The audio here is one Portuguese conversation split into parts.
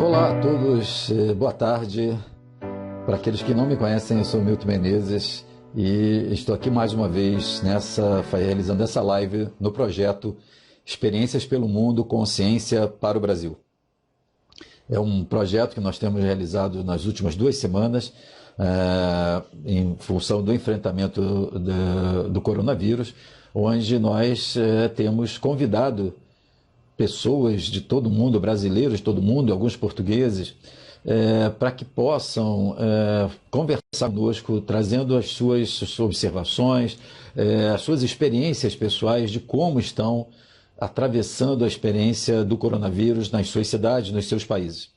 Olá a todos, boa tarde. Para aqueles que não me conhecem, eu sou Milton Menezes e estou aqui mais uma vez realizando essa live no projeto Experiências pelo Mundo, Consciência para o Brasil. É um projeto que nós temos realizado nas últimas 2 semanas, em função do enfrentamento do coronavírus, onde nós temos convidado pessoas de todo o mundo, brasileiros de todo o mundo, alguns portugueses, para que possam conversar conosco, trazendo as suas observações, as suas experiências pessoais de como estão atravessando a experiência do coronavírus nas suas cidades, nos seus países.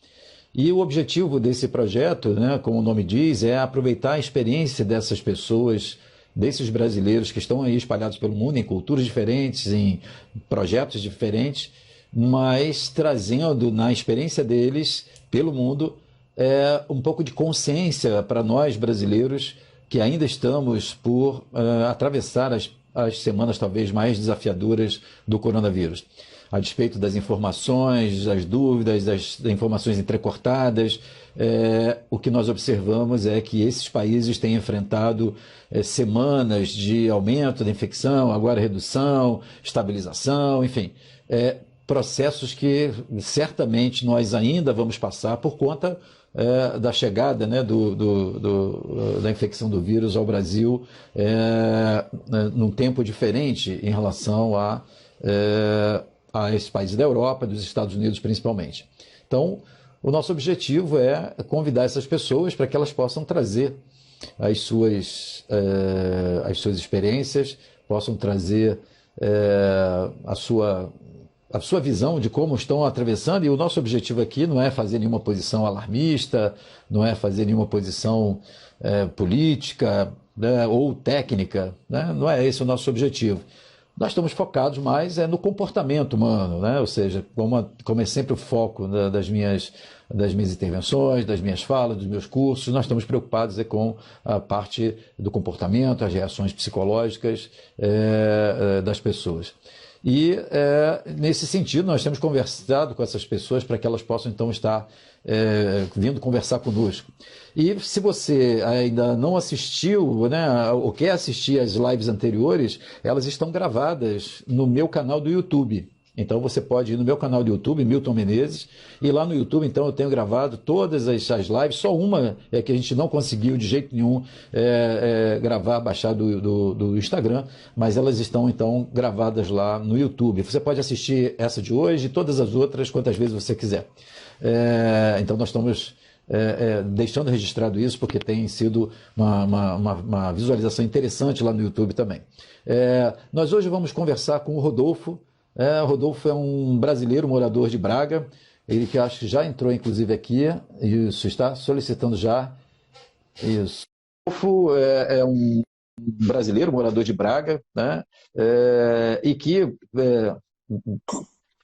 E o objetivo desse projeto, né, como o nome diz, é aproveitar a experiência dessas pessoas, desses brasileiros que estão aí espalhados pelo mundo, em culturas diferentes, em projetos diferentes, mas trazendo na experiência deles pelo mundo um pouco de consciência para nós brasileiros que ainda estamos por atravessar as semanas talvez mais desafiadoras do coronavírus. A despeito das informações, das dúvidas, das informações entrecortadas, o que nós observamos é que esses países têm enfrentado semanas de aumento da infecção, agora redução, estabilização, enfim, processos que certamente nós ainda vamos passar por conta da chegada, né, da infecção do vírus ao Brasil num tempo diferente em relação a esses países da Europa, dos Estados Unidos principalmente. Então, o nosso objetivo é convidar essas pessoas para que elas possam trazer as suas experiências, possam trazer a sua visão de como estão atravessando, e o nosso objetivo aqui não é fazer nenhuma posição alarmista, não é fazer nenhuma posição política, né, ou técnica, né? Não é esse o nosso objetivo. Nós estamos focados mais no comportamento humano, né? Ou seja, como é sempre o foco das minhas intervenções, das minhas falas, dos meus cursos, nós estamos preocupados com a parte do comportamento, as reações psicológicas das pessoas. E, nesse sentido, nós temos conversado com essas pessoas para que elas possam, então, estar vindo conversar conosco. E se você ainda não assistiu, né, ou quer assistir as lives anteriores, elas estão gravadas no meu canal do YouTube. Então você pode ir no meu canal do YouTube, Milton Menezes, e lá no YouTube, então, eu tenho gravado todas as lives, só uma que a gente não conseguiu de jeito nenhum gravar, baixar do Instagram, mas elas estão, então, gravadas lá no YouTube. Você pode assistir essa de hoje e todas as outras quantas vezes você quiser. Então nós estamos deixando registrado isso porque tem sido uma visualização interessante lá no YouTube também. Nós hoje vamos conversar com o Rodolfo. O Rodolfo é um brasileiro morador de Braga, ele que acho que já entrou inclusive aqui, isso, está solicitando já, isso. Rodolfo é um brasileiro morador de Braga, né? E que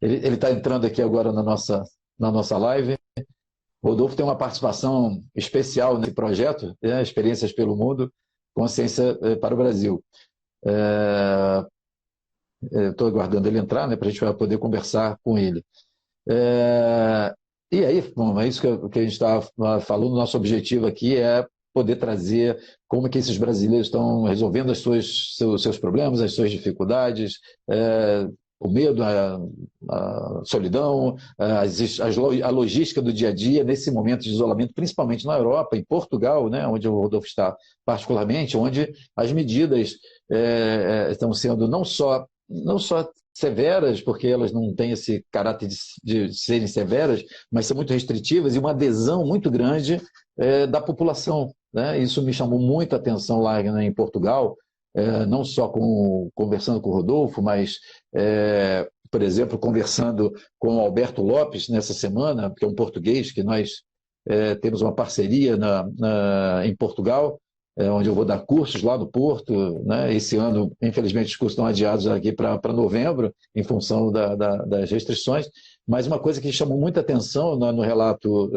ele está entrando aqui agora na nossa live. Rodolfo tem uma participação especial nesse projeto, Experiências pelo Mundo, Consciência para o Brasil. Estou aguardando ele entrar, né, para a gente poder conversar com ele. E aí, bom, é isso que a gente está falando. Nosso objetivo aqui é poder trazer como que esses brasileiros estão resolvendo seus problemas, as suas dificuldades, o medo, a solidão, a logística do dia a dia nesse momento de isolamento, principalmente na Europa, em Portugal, né, onde o Rodolfo está particularmente, onde as medidas estão sendo não só severas, porque elas não têm esse caráter de serem severas, mas são muito restritivas, e uma adesão muito grande da população, né? Isso me chamou muita atenção lá, né, em Portugal, não só conversando com o Rodolfo, mas, por exemplo, conversando com o Alberto Lopes nessa semana, que é um português que nós temos uma parceria em Portugal, onde eu vou dar cursos lá no Porto, né? Esse ano, infelizmente, os cursos estão adiados aqui para novembro, em função das restrições, mas uma coisa que chamou muita atenção no relato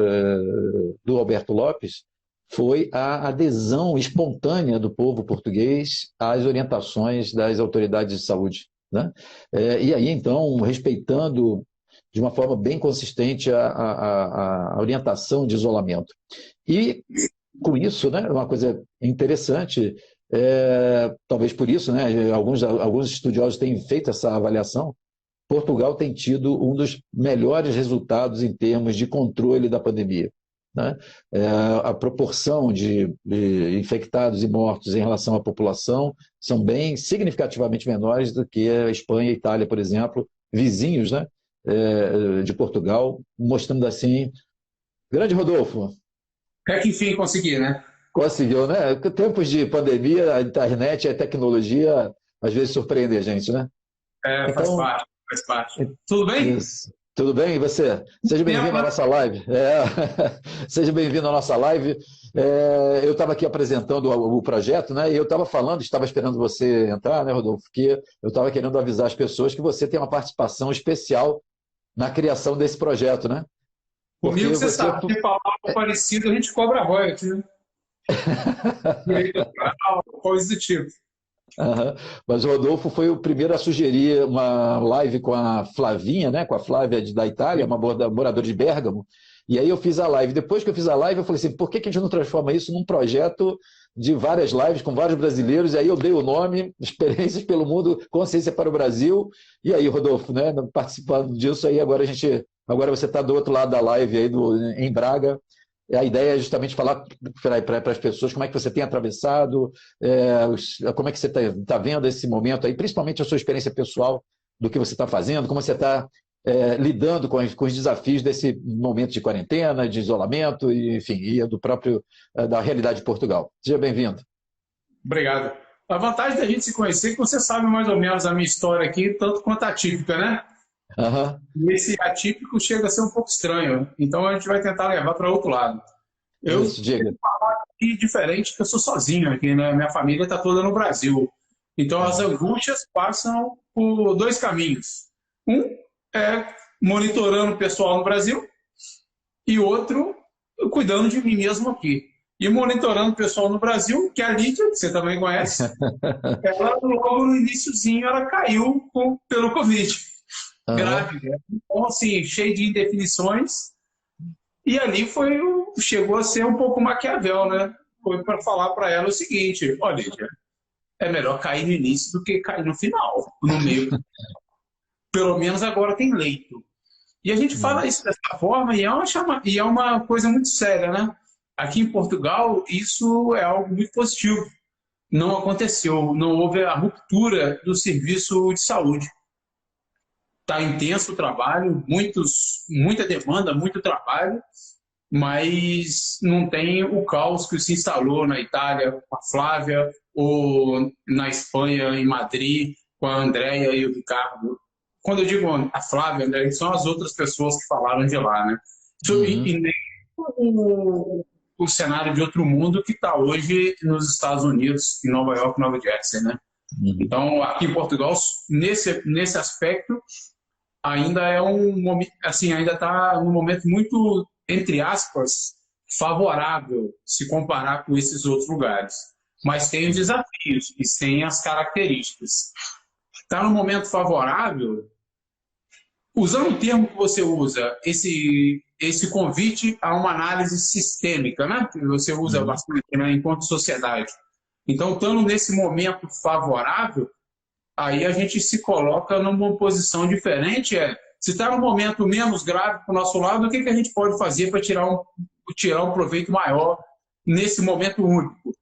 do Alberto Lopes foi a adesão espontânea do povo português às orientações das autoridades de saúde, né? E aí, então, respeitando de uma forma bem consistente a orientação de isolamento. E com isso, né, uma coisa interessante, talvez por isso, né, alguns estudiosos têm feito essa avaliação. Portugal tem tido um dos melhores resultados em termos de controle da pandemia, né? A proporção de infectados e mortos em relação à população são bem significativamente menores do que a Espanha e a Itália, por exemplo, vizinhos, né, de Portugal, mostrando assim. Grande Rodolfo. É que enfim consegui, né? Conseguiu, né? Tempos de pandemia, a internet e a tecnologia às vezes surpreendem a gente, né? Faz Então, parte, faz parte. Tudo bem? isso. Tudo bem? E você? Seja Tempo, bem-vindo à né? nossa live. Seja bem-vindo à nossa live. Eu estava aqui apresentando o projeto, né? E eu estava falando, estava esperando você entrar, né, Rodolfo? Porque eu estava querendo avisar as pessoas que você tem uma participação especial na criação desse projeto, né? Comigo Porque você você. sabe, se falar algo parecido, a gente cobra royalties, né? Direito autoral, coisa do tipo. Aham. Mas o Rodolfo foi o primeiro a sugerir uma live com a Flavinha, né? Com a Flávia da Itália, uma moradora de Bérgamo. E aí eu fiz a live. Depois que eu fiz a live, eu falei assim, por que a gente não transforma isso num projeto de várias lives com vários brasileiros? E aí eu dei o nome, Experiências pelo Mundo, Consciência para o Brasil. E aí, Rodolfo, né? Participando disso aí, agora você está do outro lado da live aí em Braga. A ideia é justamente falar para as pessoas como é que você tem atravessado, como é que você está vendo esse momento aí, principalmente a sua experiência pessoal do que você está fazendo, como você está lidando com os desafios desse momento de quarentena, de isolamento, e, enfim, e da realidade de Portugal. Seja bem-vindo. Obrigado. A vantagem da gente se conhecer é que você sabe mais ou menos a minha história aqui, tanto quanto a atípica, né? Aham. E esse atípico chega a ser um pouco estranho. Então a gente vai tentar levar para outro lado. Eu Isso, diga. e diferente que eu sou sozinho aqui, né? Minha família está toda no Brasil. Então as angústias passam por dois caminhos. Um é monitorando o pessoal no Brasil e outro cuidando de mim mesmo aqui. E monitorando o pessoal no Brasil, que a Lídia, que você também conhece, ela logo no iniciozinho ela caiu pelo Covid, Aham. grávida. Então, assim, cheio de indefinições. E ali chegou a ser um pouco Maquiavel, né? Foi para falar para ela o seguinte: olha, Lídia, é melhor cair no início do que cair no final, no meio. Pelo menos agora tem leito. E a gente fala isso dessa forma e é uma coisa muito séria, né? Aqui em Portugal, isso é algo muito positivo. Não aconteceu, não houve a ruptura do serviço de saúde. Está intenso o trabalho, muita demanda, muito trabalho, mas não tem o caos que se instalou na Itália com a Flávia, ou na Espanha, em Madrid, com a Andréia e o Ricardo. Quando eu digo a Flávia, Andréia, são as outras pessoas que falaram de lá, né? Uhum. E nem o cenário de outro mundo que está hoje nos Estados Unidos, em Nova York, Nova Jersey, né? Uhum. Então, aqui em Portugal, nesse aspecto, ainda é um momento, assim, ainda está num momento muito, entre aspas, favorável se comparar com esses outros lugares. Mas tem os desafios e tem as características. Está num momento favorável, usando o termo que você usa, esse convite a uma análise sistêmica, né? Que você usa Uhum. bastante, né, enquanto sociedade. Então, estando nesse momento favorável, aí a gente se coloca numa posição diferente. Se está num momento menos grave para o nosso lado, o que a gente pode fazer para tirar um proveito maior nesse momento único?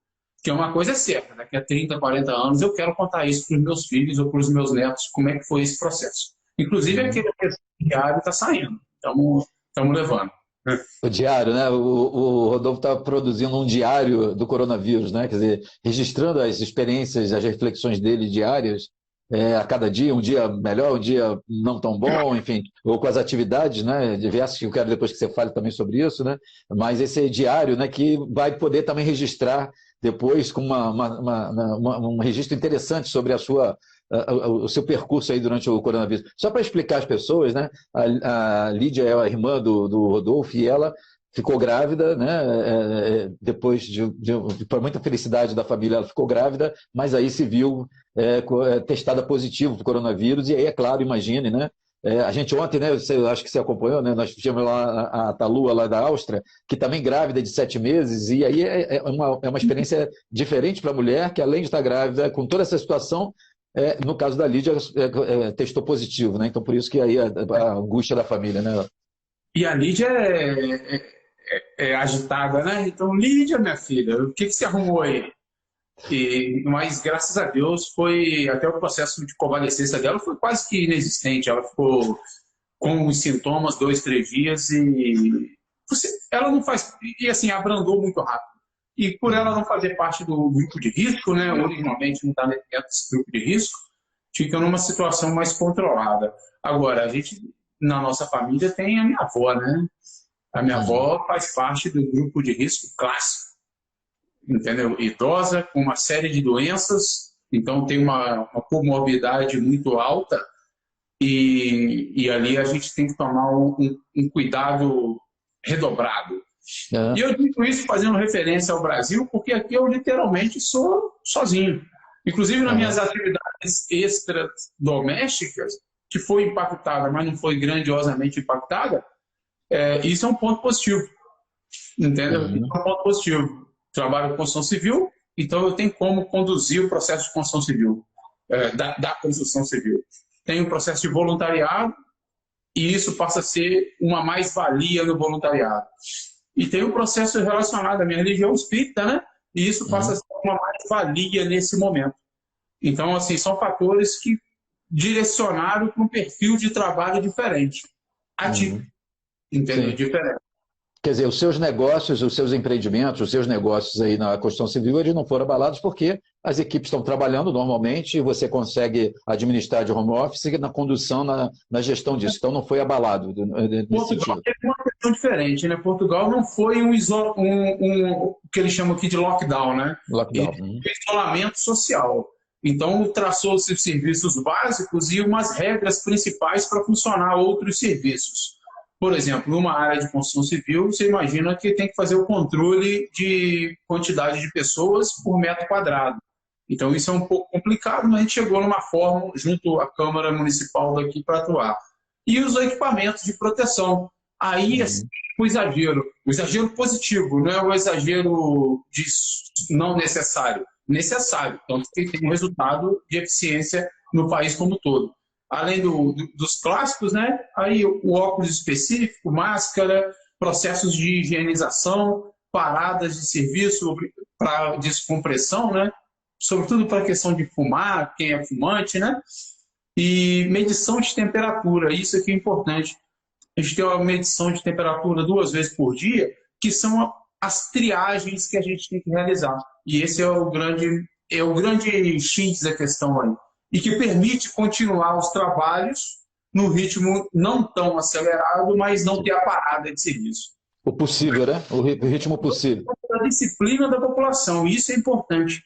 Que é uma coisa certa, daqui a 30, 40 anos eu quero contar isso para os meus filhos ou para os meus netos, como é que foi esse processo. Inclusive Uhum. aquele diário está saindo, estamos levando. O diário, né? O Rodolfo está produzindo um diário do coronavírus, né? Quer dizer, registrando as experiências, as reflexões dele diárias, a cada dia, um dia melhor, um dia não tão bom, enfim, ou com as atividades, né? Diversas, que eu quero depois que você fale também sobre isso, né? Mas esse diário, né? Que vai poder também registrar depois com um registro interessante sobre o seu percurso aí durante o coronavírus. Só para explicar às pessoas, né? A Lídia é a irmã do Rodolfo e ela ficou grávida, né? Depois por muita felicidade da família, ela ficou grávida, mas aí se viu testada positivo para o coronavírus, e aí, é claro, imagine, né? A gente ontem, né, acho que você acompanhou, né, nós tivemos lá a Talua, lá da Áustria, que também grávida de 7 meses, e aí é uma experiência diferente para a mulher, que além de estar grávida, com toda essa situação, no caso da Lídia, testou positivo, né? Então por isso que aí a angústia da família, né? E a Lídia é agitada, né? Então, Lídia, minha filha, o que você arrumou aí? Mas, graças a Deus, foi até o processo de convalescência dela foi quase que inexistente. Ela ficou com os sintomas 2, 3 dias ela não faz... E, assim, abrandou muito rápido. E por ela não fazer parte do grupo de risco, né? Originalmente não está dentro desse grupo de risco, fica numa situação mais controlada. Agora, a gente, na nossa família, tem a minha avó, né? A minha avó faz parte do grupo de risco clássico, entendeu? Idosa, com uma série de doenças, então tem uma comorbidade muito alta e ali a gente tem que tomar um cuidado redobrado. E eu digo isso fazendo referência ao Brasil, porque aqui eu literalmente sou sozinho. Inclusive nas minhas atividades extras domésticas, que foi impactada, mas não foi grandiosamente impactada, isso é um ponto positivo. Entendeu? Isso é um ponto positivo. Trabalho com construção civil, então eu tenho como conduzir o processo de construção civil, da construção civil. Tenho um processo de voluntariado, e isso passa a ser uma mais-valia no voluntariado. E tem um processo relacionado à minha religião espírita, né? E isso passa a ser uma mais-valia nesse momento. Então, assim, são fatores que direcionaram para um perfil de trabalho diferente. Atípico. Entendeu? Sim. Diferente. Quer dizer, os seus negócios, os seus empreendimentos, os seus negócios aí na construção civil, eles não foram abalados porque as equipes estão trabalhando normalmente e você consegue administrar de home office na condução, na gestão disso. Então não foi abalado nesse Portugal sentido. teve uma questão diferente, né? Portugal não foi o que eles chamam aqui de lockdown, né? Lockdown. Isolamento social. Então traçou-se os serviços básicos e umas regras principais para funcionar outros serviços. Por exemplo, numa área de construção civil, você imagina que tem que fazer o controle de quantidade de pessoas por metro quadrado. Então, isso é um pouco complicado, mas a gente chegou numa forma, junto à Câmara Municipal daqui, para atuar. E os equipamentos de proteção. Aí, assim, o exagero positivo, não é o exagero de não necessário. Necessário. Então, tem um resultado de eficiência no país como um todo. Além dos clássicos, né? Aí o óculos específico, máscara, processos de higienização, paradas de serviço para descompressão, né? Sobretudo para a questão de fumar, quem é fumante, né? E medição de temperatura, isso aqui é importante. A gente tem uma medição de temperatura 2 vezes por dia, que são as triagens que a gente tem que realizar. E esse é o grande X da questão aí. E que permite continuar os trabalhos no ritmo não tão acelerado, mas não ter a parada de serviço. O possível, né? O ritmo possível. A disciplina da população, isso é importante.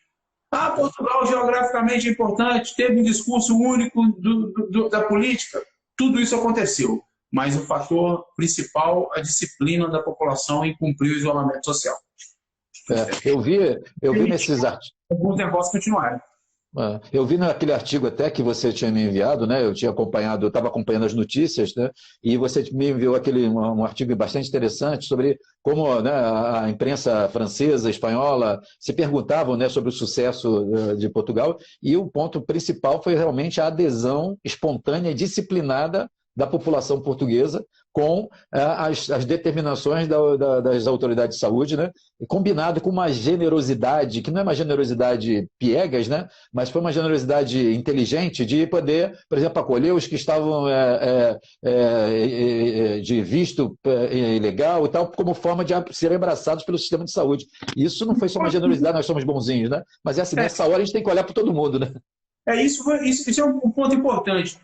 Portugal geograficamente é importante, teve um discurso único da política, tudo isso aconteceu. Mas o fator principal, a disciplina da população em cumprir o isolamento social. Eu vi nesses artigos. Alguns negócios continuaram. Eu vi naquele artigo até que você tinha me enviado, né? Eu estava acompanhando as notícias, né? E você me enviou um artigo bastante interessante sobre como, né, a imprensa francesa, espanhola, se perguntavam, né, sobre o sucesso de Portugal, e o ponto principal foi realmente a adesão espontânea e disciplinada da população portuguesa com as determinações das autoridades de saúde, né? E combinado com uma generosidade, que não é uma generosidade piegas, né? Mas foi uma generosidade inteligente de poder, por exemplo, acolher os que estavam de visto ilegal e tal, como forma de serem abraçados pelo sistema de saúde. Isso não foi só uma generosidade, nós somos bonzinhos, né? Mas nessa hora a gente tem que olhar para todo mundo, né? Isso é um ponto importante.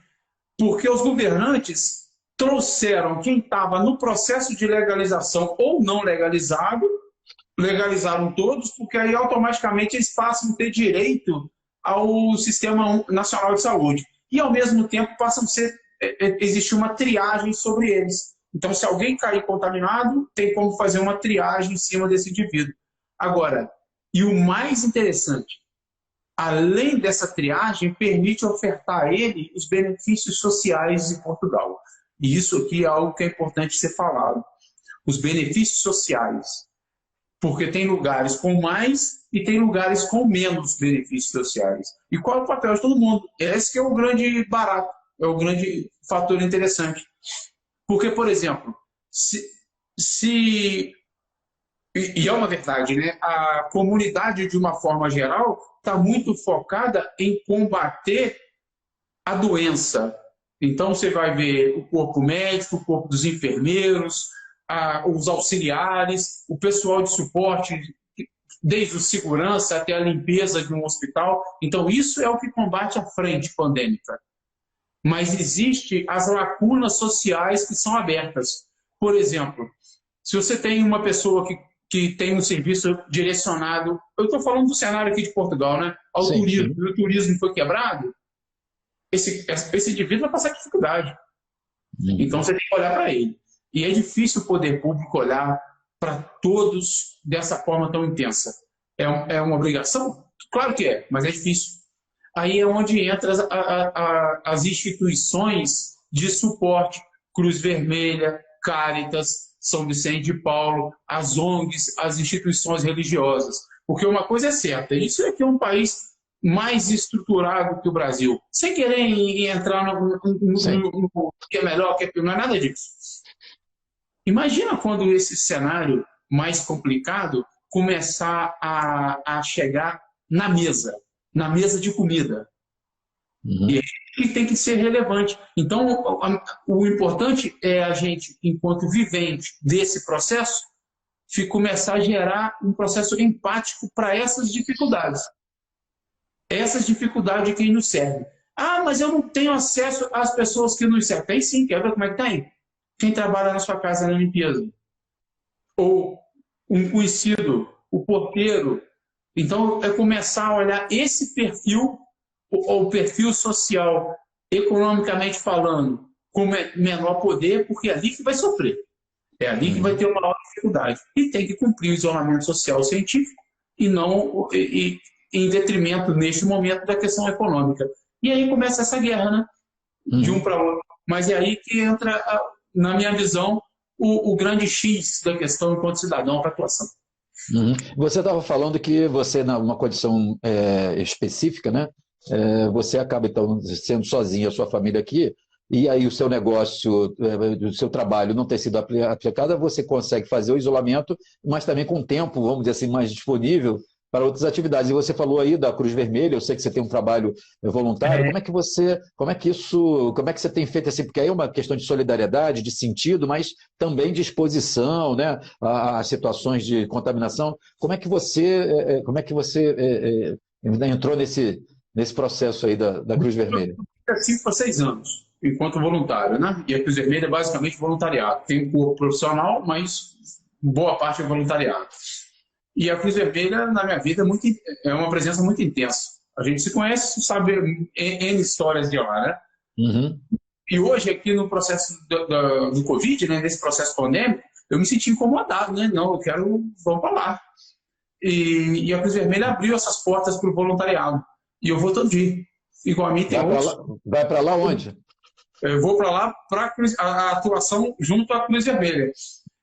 Porque os governantes trouxeram quem estava no processo de legalização ou não legalizado, legalizaram todos, porque aí automaticamente eles passam a ter direito ao Sistema Nacional de Saúde. E, ao mesmo tempo, passam a existir uma triagem sobre eles. Então, se alguém cair contaminado, tem como fazer uma triagem em cima desse indivíduo. Agora, e o mais interessante, além dessa triagem, permite ofertar a ele os benefícios sociais em Portugal. E isso aqui é algo que é importante ser falado. Os benefícios sociais. Porque tem lugares com mais e tem lugares com menos benefícios sociais. E qual é o papel de todo mundo? Esse que é o grande barato, é o grande fator interessante. Porque, por exemplo, e é uma verdade, né? A comunidade, de uma forma geral, está muito focada em combater a doença. Então, você vai ver o corpo médico, o corpo dos enfermeiros, os auxiliares, o pessoal de suporte, desde o segurança até a limpeza de um hospital. Então, isso é o que combate a frente pandêmica. Mas existem as lacunas sociais que são abertas. Por exemplo, se você tem uma pessoa que tem um serviço direcionado, eu estou falando do cenário aqui de Portugal, né? Ao Sim, turismo, sim. o turismo foi quebrado, esse indivíduo vai passar dificuldade. Então você tem que olhar para ele. E é difícil o poder público olhar para todos dessa forma tão intensa. É uma obrigação? Claro que é, mas é difícil. Aí é onde entram as instituições de suporte, Cruz Vermelha, Cáritas, São Vicente de Paulo, as ONGs, as instituições religiosas. Porque uma coisa é certa, isso aqui é um país mais estruturado que o Brasil. Sem querer entrar no que é melhor, que é pior, não é nada disso. Imagina quando esse cenário mais complicado começar a chegar na mesa de comida. E ele tem que ser relevante. Então, o importante é a gente, enquanto vivente desse processo, começar a gerar um processo empático para essas dificuldades. Essas dificuldades que nos servem. Ah, mas eu não tenho acesso às pessoas que nos servem. Tem sim, quer ver como é que tem? Quem trabalha na sua casa na limpeza. Ou um conhecido, o porteiro. Então, é começar a olhar esse perfil, o perfil social, economicamente falando, com menor poder, porque é ali que vai sofrer. É ali que vai ter uma maior dificuldade. E tem que cumprir o isolamento social científico e não em detrimento, neste momento, da questão econômica. E aí começa essa guerra, né? De um para outro. Mas é aí que entra, na minha visão, o grande X da questão enquanto cidadão para atuação. Você estava falando que você, numa condição específica, né? Você acaba, então, sendo sozinho, a sua família aqui, e aí o seu negócio, o seu trabalho não ter sido aplicado, você consegue fazer o isolamento, mas também com tempo, vamos dizer assim, mais disponível para outras atividades. E você falou aí da Cruz Vermelha, eu sei que você tem um trabalho voluntário. Como é que você tem feito assim? Porque aí é uma questão de solidariedade, de sentido, mas também de exposição, né, a situações de contaminação. Como é que você entrou nesse processo aí da Cruz Vermelha? Há 5 a 6 anos, enquanto voluntário, né? E a Cruz Vermelha é basicamente voluntariado. Tem um corpo profissional, mas boa parte é voluntariado. E a Cruz Vermelha, na minha vida, é uma presença muito intensa. A gente se conhece, sabe N histórias de lá, né? E hoje, aqui no processo do Covid, né, nesse processo pandêmico, eu me senti incomodado, né? Não, vamos para lá. E a Cruz Vermelha abriu essas portas para o voluntariado. E eu vou todo dia. Igual a mim tem outros. Vai para lá onde? Eu vou para lá para a atuação junto à Cruz Vermelha.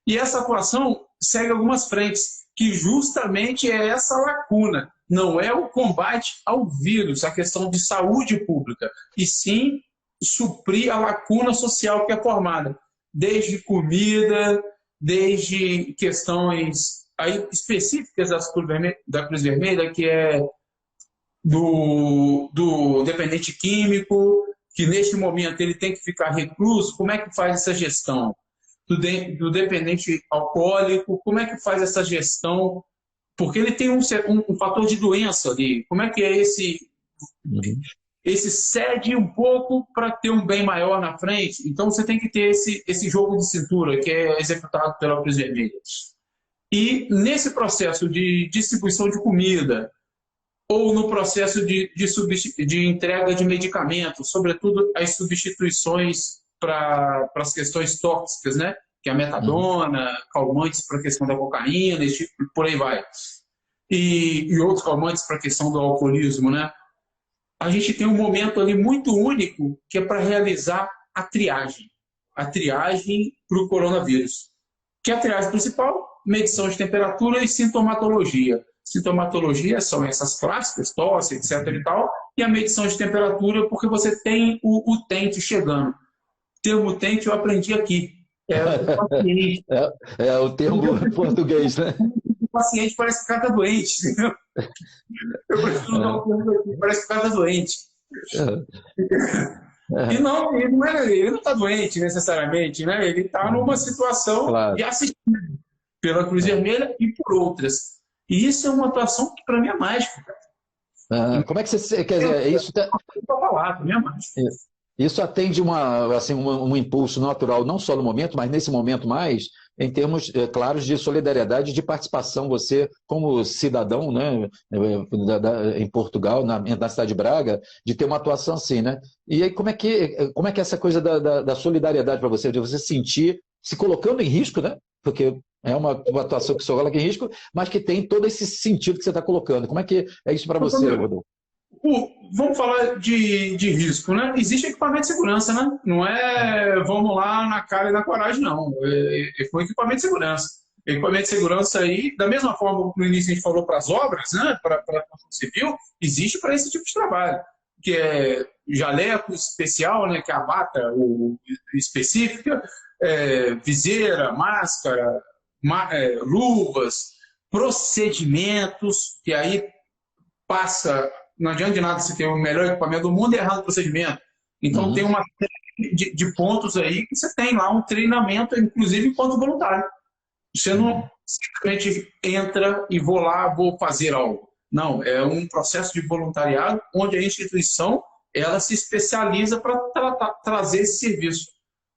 E essa atuação segue algumas frentes, que justamente é essa lacuna. Não é o combate ao vírus, a questão de saúde pública, e sim suprir a lacuna social que é formada, desde comida, desde questões específicas da Cruz Vermelha, que é do dependente químico, que neste momento ele tem que ficar recluso. Como é que faz essa gestão? Do dependente alcoólico, como é que faz essa gestão? Porque ele tem um fator de doença ali. Como é que é esse cede um pouco para ter um bem maior na frente? Então você tem que ter esse jogo de cintura que é executado pela Cruz Vermelha. E nesse processo de distribuição de comida, ou no processo de entrega de medicamentos, sobretudo as substituições para as questões tóxicas, né? Que é a metadona, calmantes para a questão da cocaína, por aí vai. e outros calmantes para a questão do alcoolismo, né? A gente tem um momento ali muito único que é para realizar a triagem para o coronavírus. Que é a triagem principal, medição de temperatura e sintomatologia. Sintomatologia são essas clássicas, tosse, etc. e tal, e a medição de temperatura, porque você tem o utente chegando. O termo utente eu aprendi aqui. É o paciente. É o termo português, né? O paciente parece que o cara está doente. Entendeu? Eu prefiro usar o termo aqui, parece que o cara está doente. E não, ele não está doente necessariamente, né? Ele está numa situação Claro. de assistida pela Cruz Vermelha e por outras. E isso é uma atuação que para mim é mágica, cara. Como é que você... Quer dizer, isso... Para mim é mágica. Isso atende um impulso natural, não só no momento, mas nesse momento mais, em termos claros de solidariedade, de participação. Você, como cidadão, né, em Portugal, na cidade de Braga, de ter uma atuação assim, né? E aí, como é que é essa coisa da solidariedade para você, de você sentir, se colocando em risco, né? Porque é uma atuação que se coloca em risco, mas que tem todo esse sentido que você está colocando. Como é que é isso para você, Rodolfo? Vamos falar de risco, né? Existe equipamento de segurança, né? Não é vamos lá na cara e na coragem, não. É com equipamento de segurança. Equipamento de segurança aí, da mesma forma que no início a gente falou para as obras, né? Para a construção civil, existe para esse tipo de trabalho, que é jaleco especial, né? Que é a bata específica, viseira, máscara, luvas, procedimentos, que aí passa. Não adianta de nada você ter o melhor equipamento do mundo e errar no procedimento. Então, tem uma série de pontos aí que você tem lá um treinamento, inclusive enquanto voluntário. Você não simplesmente entra e vou fazer algo. Não, é um processo de voluntariado onde a instituição ela se especializa para trazer esse serviço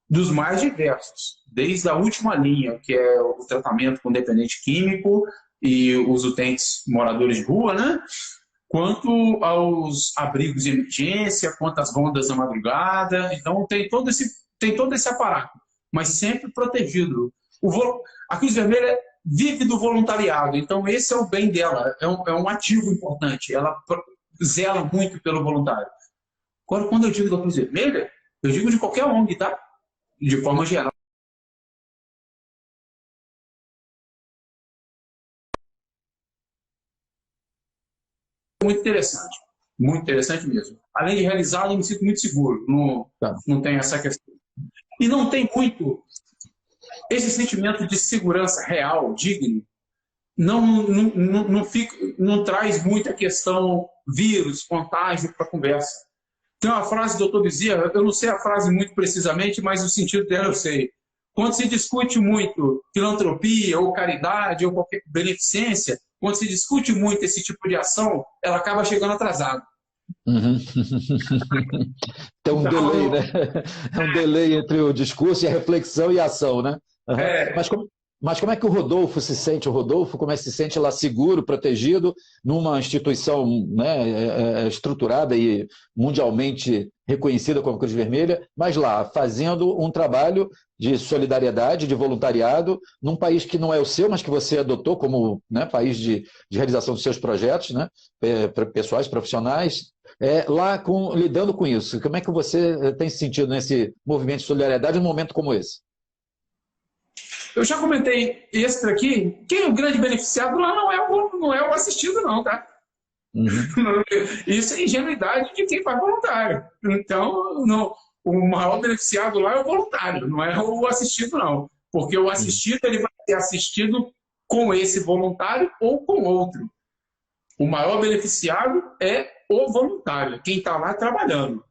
dos mais diversos, desde a última linha, que é o tratamento com dependente químico e os utentes moradores de rua, né? Quanto aos abrigos de emergência, quanto às rondas da madrugada. Então, tem todo esse aparato, mas sempre protegido. A Cruz Vermelha vive do voluntariado, então esse é o bem dela, é um ativo importante. Ela zela muito pelo voluntário. Agora, quando eu digo da Cruz Vermelha, eu digo de qualquer ONG, tá? De forma geral. Muito interessante mesmo. Além de realizado, eu me sinto muito seguro, não tem essa questão. E não tem muito esse sentimento de segurança real, digno, não traz muita questão vírus, contágio para a conversa. Tem uma frase do Dr. Bezerra, eu não sei a frase muito precisamente, mas o sentido dela eu sei. Quando se discute muito filantropia ou caridade ou qualquer beneficência, quando se discute muito esse tipo de ação, ela acaba chegando atrasada. Tem um delay, né? É um delay entre o discurso e a reflexão e a ação, né? Mas como é que o Rodolfo se sente? O Rodolfo, como é que se sente lá seguro, protegido, numa instituição, né, estruturada e mundialmente reconhecida como Cruz Vermelha, mas lá, fazendo um trabalho de solidariedade, de voluntariado, num país que não é o seu, mas que você adotou como, né, país de realização dos seus projetos, né, pessoais, profissionais, lá lidando com isso. Como é que você tem se sentido nesse movimento de solidariedade num momento como esse? Eu já comentei extra aqui, quem é o grande beneficiado lá não é o assistido, não, tá? Isso é ingenuidade de quem faz voluntário. Então, o maior beneficiado lá é o voluntário, não é o assistido, não. Porque o assistido ele vai ser assistido com esse voluntário ou com outro. O maior beneficiado é o voluntário, quem está lá trabalhando.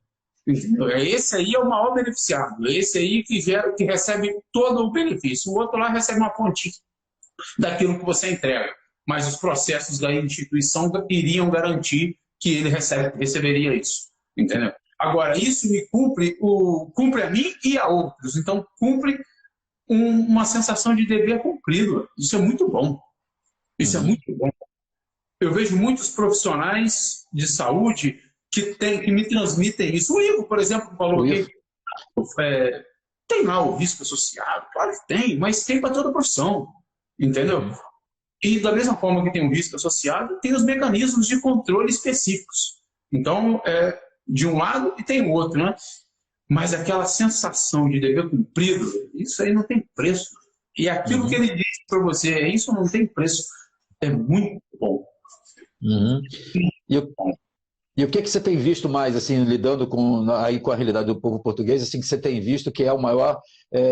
Esse aí é o maior beneficiado, esse aí que recebe todo o benefício. O outro lá recebe uma pontinha daquilo que você entrega, mas os processos da instituição iriam garantir que ele receberia isso, entendeu? Agora, isso me cumpre a mim e a outros, então cumpre uma sensação de dever cumprido. Isso é muito bom. Isso é muito bom. Eu vejo muitos profissionais de saúde que me transmitem isso. O Ivo, por exemplo, falou que tem lá o risco associado, claro que tem, mas tem para toda profissão, entendeu? E da mesma forma que tem um risco associado, tem os mecanismos de controle específicos. Então, de um lado e tem o outro, né? Mas aquela sensação de dever cumprido, isso aí não tem preço. E aquilo que ele disse para você, isso não tem preço. É muito bom. E o que você tem visto mais, assim, lidando aí com a realidade do povo português, assim, que você tem visto que é o maior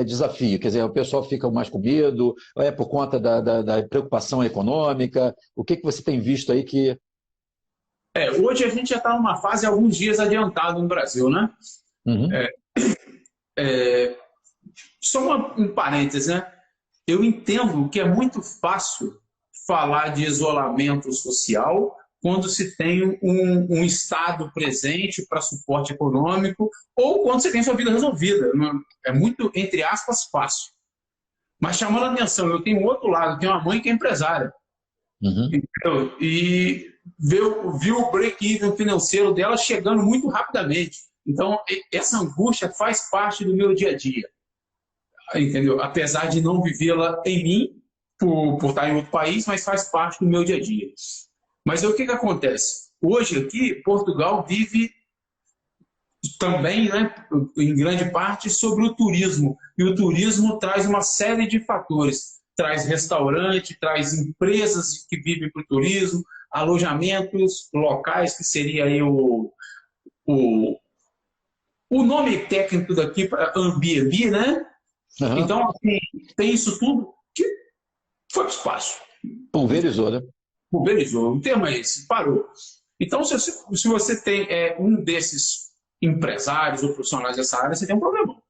desafio? Quer dizer, o pessoal fica mais com medo, é por conta da preocupação econômica? O que você tem visto aí que... Hoje a gente já está numa fase alguns dias adiantado no Brasil, né? Só um parênteses, né? Eu entendo que é muito fácil falar de isolamento social quando se tem um Estado presente para suporte econômico ou quando você tem sua vida resolvida. É muito, entre aspas, fácil. Mas chamando a atenção, eu tenho um outro lado, eu tenho uma mãe que é empresária. E viu o break-even financeiro dela chegando muito rapidamente. Então, essa angústia faz parte do meu dia a dia. Entendeu? Apesar de não vivê-la em mim, por estar em outro país, mas faz parte do meu dia a dia. Mas o que acontece? Hoje aqui, Portugal vive também, né, em grande parte, sobre o turismo. E o turismo traz uma série de fatores. Traz restaurante, traz empresas que vivem para o turismo, alojamentos locais, que seria aí o nome técnico daqui para Airbnb, né? Então, assim, tem isso tudo que foi para o espaço. Pulverizou, né? Pulverizou. O termo é esse, parou. Então, se você tem um desses empresários ou profissionais dessa área, você tem um problemão.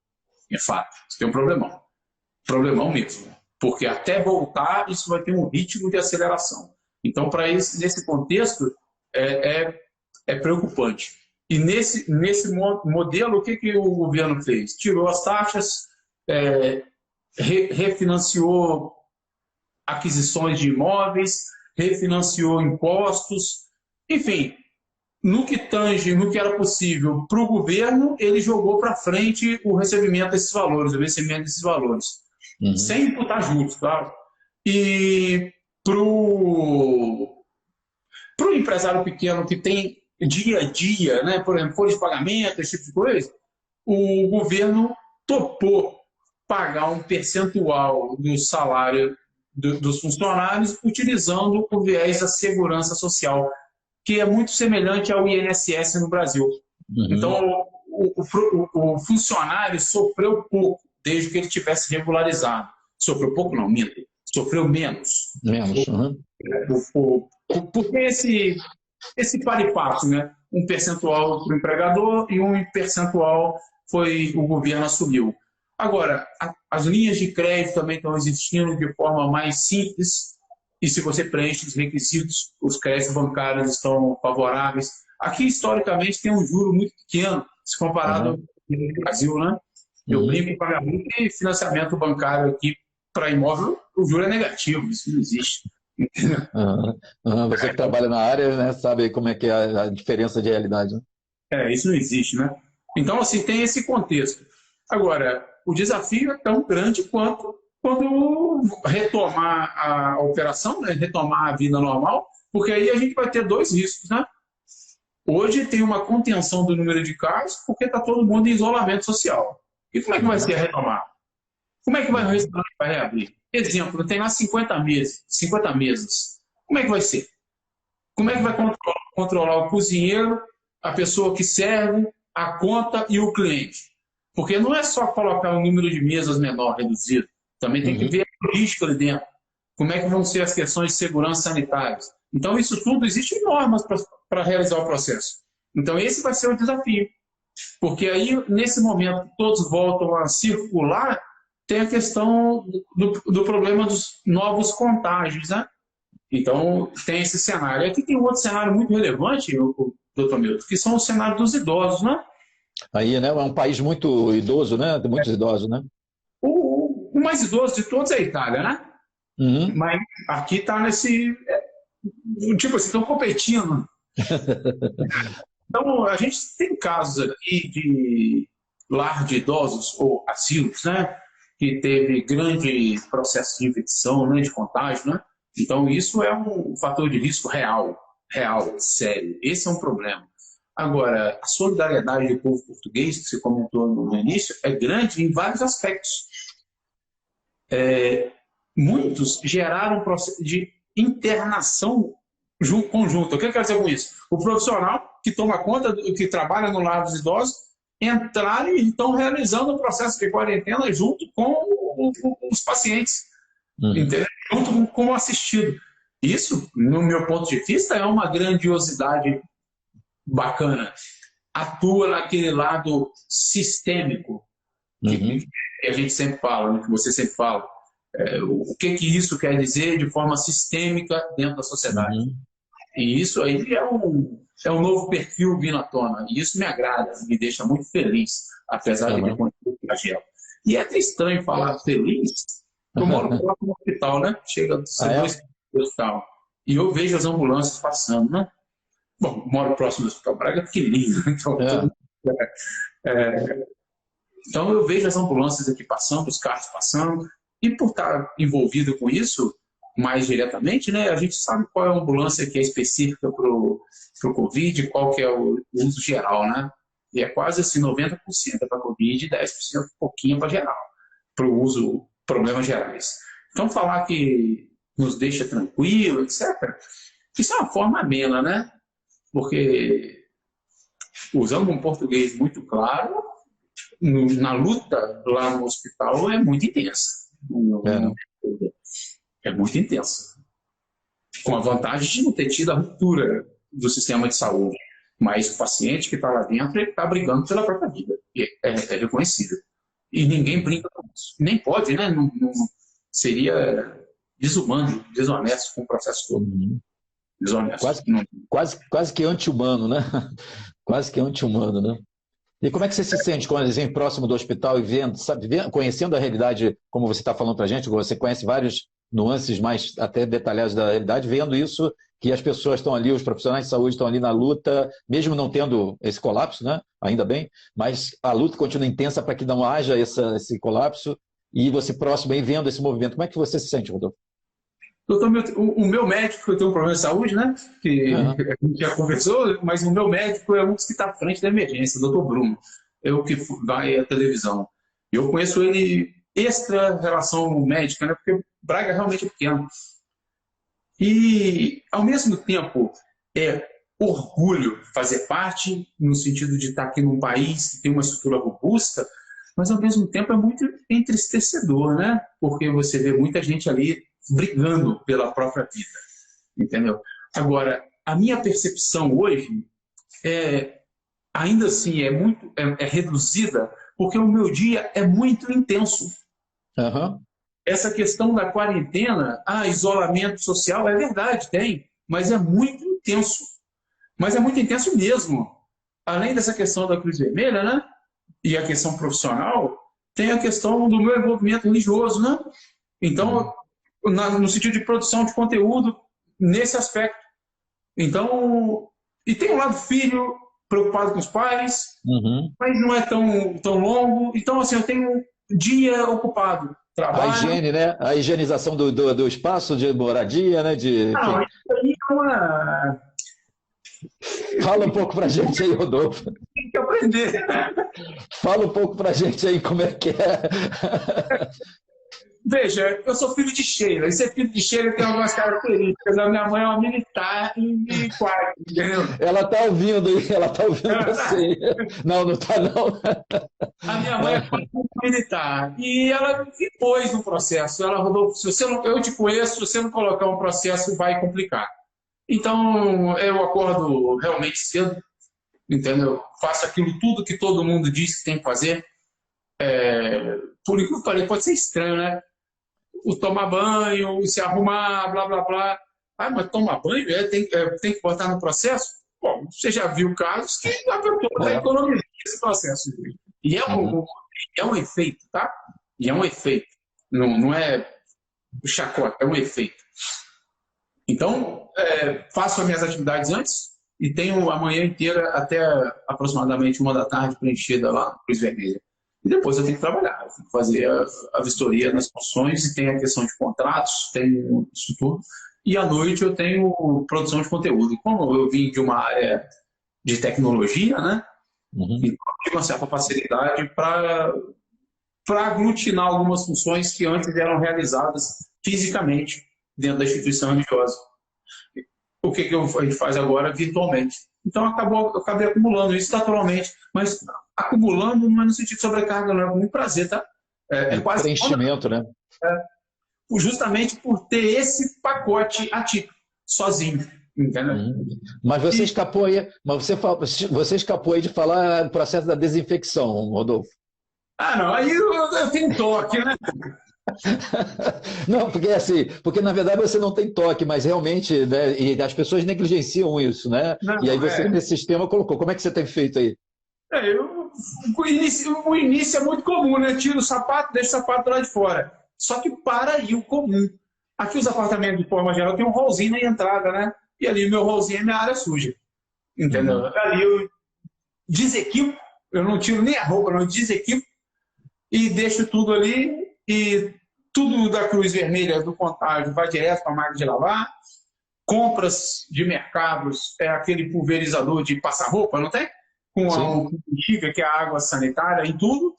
É fato, você tem um problemão. Problemão mesmo. Porque até voltar, isso vai ter um ritmo de aceleração. Então, nesse contexto, é preocupante. E nesse modelo, o que o governo fez? Tirou as taxas, refinanciou aquisições de imóveis, refinanciou impostos, enfim, no que tange, no que era possível para o governo, ele jogou para frente o recebimento desses valores, o vencimento desses valores, sem imputar juros, claro. E para o empresário pequeno que tem dia a dia, né, por exemplo, folha de pagamento, esse tipo de coisa, o governo topou pagar um percentual do salário dos funcionários utilizando o viés da segurança social, que é muito semelhante ao INSS no Brasil. Então, o funcionário sofreu pouco desde que ele tivesse regularizado. Sofreu pouco, não, minto. Sofreu menos. Porque esse paripasso, né? Um percentual para o empregador e um percentual o governo assumiu. Agora, as linhas de crédito também estão existindo de forma mais simples e se você preenche os requisitos, os créditos bancários estão favoráveis. Aqui, historicamente, tem um juro muito pequeno, se comparado ao Brasil, né? Eu brinco com a minha mãe que financiamento bancário aqui para imóvel, o juro é negativo, isso não existe. Você que trabalha na área, né, sabe como é que é a diferença de realidade. Né? Isso não existe, né? Então, assim, tem esse contexto. Agora, o desafio é tão grande quanto quando retomar a operação, né? Retomar a vida normal, porque aí a gente vai ter dois riscos, né? Hoje tem uma contenção do número de casos porque está todo mundo em isolamento social. E como é que vai ser a retomada? Como é que vai o restaurante vai reabrir? Exemplo, tem lá 50 mesas. Como é que vai ser? Como é que vai controlar o cozinheiro, a pessoa que serve, a conta e o cliente? Porque não é só colocar um número de mesas menor, reduzido. Também tem que ver a política ali dentro. Como é que vão ser as questões de segurança sanitárias? Então, isso tudo, existem normas para realizar o processo. Então, esse vai ser o desafio. Porque aí, nesse momento, todos voltam a circular, tem a questão do problema dos novos contágios, né? Então, tem esse cenário. Aqui tem um outro cenário muito relevante, doutor Milton, que são o cenário dos idosos, né? Aí, né, é um país muito idoso, né? Tem muitos idosos, né? O mais idoso de todos é a Itália, né? Mas aqui está nesse... Tipo assim, estão competindo. Então, a gente tem casos aqui de lar de idosos ou asilos, né? Que teve grande processo de infecção, grande contágio, né? Então, isso é um fator de risco real, sério. Esse é um problema. Agora, a solidariedade do povo português, que você comentou no início, é grande em vários aspectos. Muitos geraram um processo de internação conjunta. O que eu quero dizer com isso? O profissional que toma conta, que trabalha no lar dos idosos, entraram e estão realizando o processo de quarentena junto com os pacientes, entendeu? Junto com o assistido. Isso, no meu ponto de vista, é uma grandiosidade bacana. Atua naquele lado sistêmico que a gente sempre fala, né, que você sempre fala. O que isso quer dizer de forma sistêmica dentro da sociedade. E isso aí é um novo perfil vindo à tona. E isso me agrada, me deixa muito feliz, apesar de ter acontecido com a Gel. E é até estranho falar feliz, eu moro próximo do hospital, né? Chega do hospital. E eu vejo as ambulâncias passando, né? Bom, moro próximo do Hospital Braga, pequenininho. Então eu vejo as ambulâncias aqui passando, os carros passando. E por estar envolvido com isso mais diretamente, né, a gente sabe qual é a ambulância que é específica para o Covid, qual que é o uso geral, né? E é quase assim, 90% é para Covid e 10% um pouquinho para geral, para o uso, problemas gerais. Então falar que nos deixa tranquilo, etc., isso é uma forma amena, né? Porque, usando um português muito claro, na luta lá no hospital é muito intensa. É muito intensa. Com a vantagem de não ter tido a ruptura do sistema de saúde. Mas o paciente que está lá dentro, ele está brigando pela própria vida. É reconhecido. E ninguém brinca com isso. Nem pode, né? Não, seria desumano, desonesto com o processo todo. Desonesto. Quase que anti-humano, né? Quase que anti-humano, né? E como é que você se sente quando exemplo, próximo do hospital e vendo, sabe, conhecendo a realidade, como você está falando para a gente, você conhece vários nuances mais até detalhadas da realidade, vendo isso, que as pessoas estão ali, os profissionais de saúde estão ali na luta, mesmo não tendo esse colapso, né? Ainda bem, mas a luta continua intensa para que não haja esse colapso, e você próximo aí vendo esse movimento. Como é que você se sente, Rodolfo? Doutor, o meu médico, eu tenho um problema de saúde, né? Que a gente já conversou, mas o meu médico é um dos que está à frente da emergência, o doutor Bruno. Eu que vai à televisão. Eu conheço ele extra relação médica, né? Porque Braga realmente é pequeno. E, ao mesmo tempo, é orgulho fazer parte, no sentido de estar aqui num país que tem uma estrutura robusta, mas, ao mesmo tempo, é muito entristecedor, né? Porque você vê muita gente ali brigando pela própria vida, entendeu? Agora, a minha percepção hoje ainda assim é reduzida, porque o meu dia é muito intenso. Essa questão da quarentena, isolamento social, é verdade, tem, mas é muito intenso. Mas é muito intenso mesmo. Além dessa questão da Cruz Vermelha, né? E a questão profissional, tem a questão do meu envolvimento religioso, né? Então, no sentido de produção de conteúdo, nesse aspecto. Então, e tem um lado filho, preocupado com os pais, mas não é tão longo. Então, assim, eu tenho um dia ocupado. Trabalho. A higiene, né? A higienização do espaço de moradia, né? Não, isso aí é uma... Fala um pouco pra gente aí, Rodolfo. Tem que aprender. Fala um pouco pra gente aí como é que é. Veja, eu sou filho de Sheila, e ser filho de Sheila tem algumas características. A minha mãe é uma militar e quase, entendeu? Ela tá ouvindo você. Não tá não. A minha mãe é militar e ela me pôs no processo. Ela rodou, eu te conheço, se você não colocar um processo, vai complicar. Então, eu acordo realmente cedo, entendeu? Faço aquilo tudo que todo mundo diz que tem que fazer. Por isso que eu falei, pode ser estranho, né? O tomar banho, se arrumar, blá, blá, blá. Mas tomar banho tem que botar no processo? Bom, você já viu casos que a pessoa está economizando esse processo. E é um efeito, tá? E é um efeito. Não é chacota, é um efeito. Então, faço as minhas atividades antes e tenho a manhã inteira até aproximadamente 1 da tarde preenchida lá no Cruz Vermelha. E depois eu tenho que trabalhar, eu tenho que fazer a vistoria nas funções e tem a questão de contratos, tem isso tudo. e à noite eu tenho produção de conteúdo. E como eu vim de uma área de tecnologia, né? Uhum. Então, eu tive uma certa facilidade para aglutinar algumas funções que antes eram realizadas fisicamente dentro da instituição religiosa. O que a gente faz agora virtualmente. Então, eu acabei acumulando isso naturalmente, mas acumulando não é no sentido de sobrecarga, não é com muito prazer, tá? É quase Preenchimento, né? justamente por ter esse pacote atípico, sozinho, entendeu? Mas você escapou aí, você escapou aí de falar do processo da desinfecção, Rodolfo. Ah, não, aí eu tenho toque, né? Não, porque assim, porque na verdade você não tem toque, mas realmente, né, e as pessoas negligenciam isso, né? E aí Não, você nesse sistema colocou. Como é que você tem feito aí? O início é muito comum, né? Tira o sapato, deixa o sapato lá de fora. Só que para aí o comum. Aqui os apartamentos, de forma geral, tem um hallzinho na entrada, né? E ali o meu hallzinho é minha área suja. Entendeu? Ali eu desequipo, eu não tiro nem a roupa, não, eu desequipo e deixo tudo ali. E tudo da Cruz Vermelha do Contágio vai direto para a máquina de lavar. Compras de mercados, é aquele pulverizador de passar roupa, não tem? Com a bexiga, que é a água sanitária, em tudo.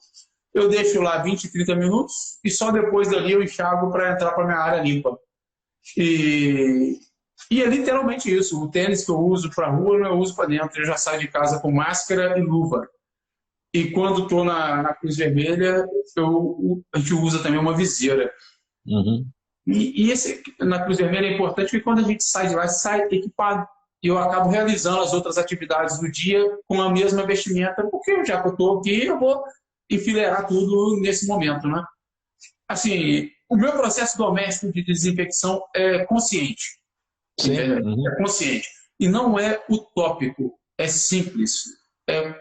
Eu deixo lá 20, 30 minutos e só depois dali eu enxago para entrar para minha área limpa. E é literalmente isso. O tênis que eu uso para a rua, eu uso para dentro. Eu já saio de casa com máscara e luva. E quando estou na Cruz Vermelha, a gente usa também uma viseira. Esse, na Cruz Vermelha, é importante porque quando a gente sai de lá, sai equipado. E eu acabo realizando as outras atividades do dia com a mesma vestimenta, porque já que eu estou aqui, eu vou enfileirar tudo nesse momento, né? Assim, o meu processo doméstico de desinfecção é consciente. Sim. É consciente. E não é utópico, é simples. A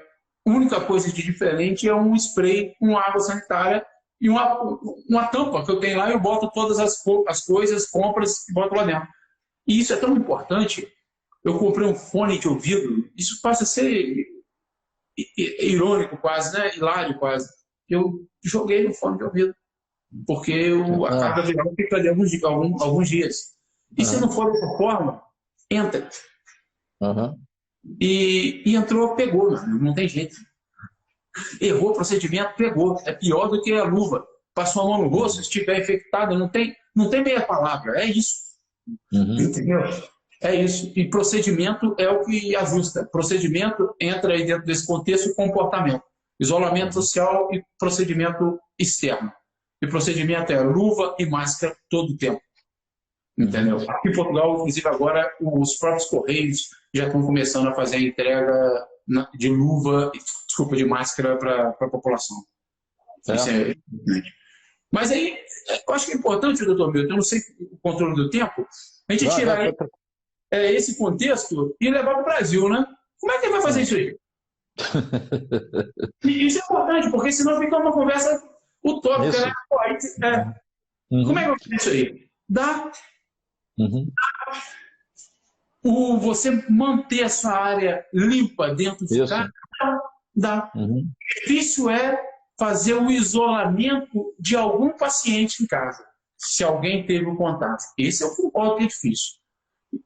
única coisa de diferente é um spray com água sanitária e uma tampa que eu tenho lá, eu boto todas as coisas, compras e boto lá dentro. E isso é tão importante. Eu comprei um fone de ouvido, isso passa a ser irônico quase, né? Hilário quase. Eu joguei no fone de ouvido, porque a carga viral fica ali alguns dias. E se não for dessa forma, entra. E entrou, pegou, não tem jeito. Errou o procedimento, pegou. É pior do que a luva. Passou a mão no rosto, se estiver infectado, não tem meia palavra. É isso. Entendeu? É isso. E procedimento é o que ajusta. Procedimento entra aí dentro desse contexto comportamento. Isolamento social e procedimento externo. E procedimento é luva e máscara todo o tempo. Entendeu? Aqui em Portugal, inclusive agora, os próprios Correios já estão começando a fazer a entrega de luva, de máscara para a população. Isso é importante. Mas aí, eu acho que é importante, doutor Milton, eu não sei o controle do tempo, a gente tirar esse contexto e levar para o Brasil, né? Como é que ele vai fazer isso aí? E isso é importante, porque senão fica uma conversa utópica, né? Como é que eu faço isso aí? Dá. Você manter essa área limpa dentro de casa, dá. Difícil é fazer o isolamento de algum paciente em casa, se alguém teve o contato. Esse é o ponto que é difícil.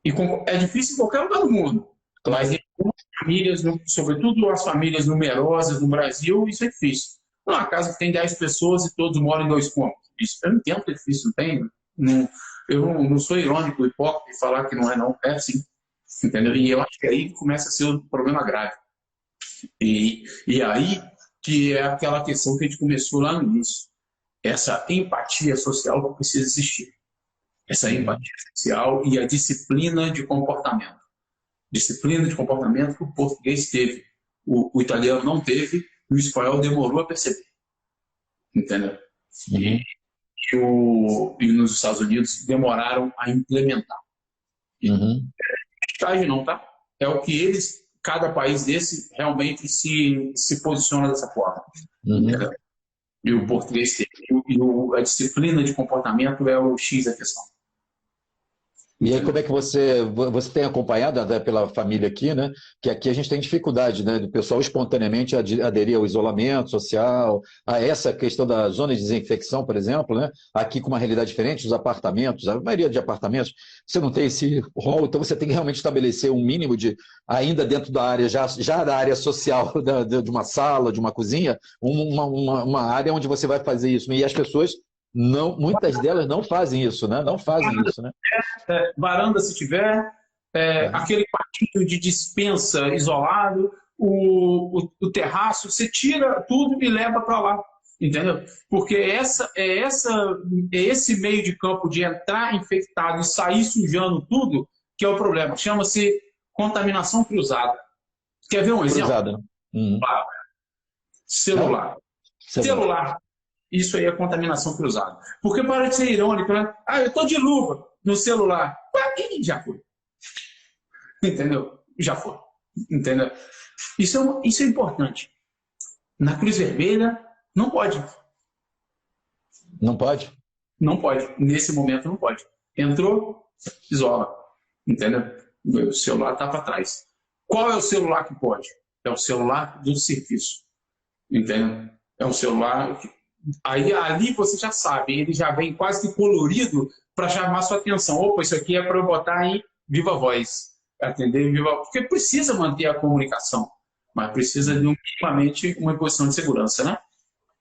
E é difícil em qualquer lugar do mundo. Mas em algumas famílias, sobretudo as famílias numerosas no Brasil, isso é difícil. Uma casa que tem 10 pessoas e todos moram em 2 cômodos. Isso eu entendo que é difícil, não tem? Eu não sou irônico, hipócrita de falar que não é, não. É sim. Entendeu? E eu acho que aí começa a ser um problema grave. E aí que é aquela questão que a gente começou lá no início. Essa empatia social que precisa existir. Essa empatia social e a disciplina de comportamento. Disciplina de comportamento que o português teve. O italiano não teve e o espanhol demorou a perceber. Entendeu? E nos Estados Unidos demoraram a implementar. Não, tá? É o que cada país desse realmente se posiciona dessa forma. E o português teve. A disciplina de comportamento é o X da questão. E aí, como é que você tem acompanhado, até pela família aqui, né? Que aqui a gente tem dificuldade, né? Do pessoal espontaneamente aderir ao isolamento social, a essa questão da zona de desinfecção, por exemplo, né? Aqui com uma realidade diferente, os apartamentos, a maioria de apartamentos, você não tem esse rol, então você tem que realmente estabelecer um mínimo de, ainda dentro da área, já da área social de uma sala, de uma cozinha, uma área onde você vai fazer isso. E as pessoas, não, muitas delas não fazem isso, né? Não fazem isso, né? Varanda, se tiver, aquele quartinho de despensa isolado, o terraço, você tira tudo e leva para lá, entendeu? Porque esse meio de campo de entrar infectado e sair sujando tudo que é o problema. Chama-se contaminação cruzada. Quer ver um exemplo? Cruzada. Uhum. Celular. Celular. Isso aí é contaminação cruzada. Porque para de ser irônico, né? Ah, eu estou de luva no celular. Quem já foi? Entendeu? Já foi. Entendeu? Isso é importante. Na Cruz Vermelha, não pode. Não pode? Não pode. Nesse momento, não pode. Entrou, isola. Entendeu? O celular está para trás. Qual é o celular que pode? É o celular do serviço. Entendeu? É um celular que... Aí ali você já sabe, ele já vem quase que colorido para chamar sua atenção. Opa, isso aqui é para eu botar em viva voz, atender em viva voz. Porque precisa manter a comunicação, mas precisa de minimamente uma posição de segurança, né?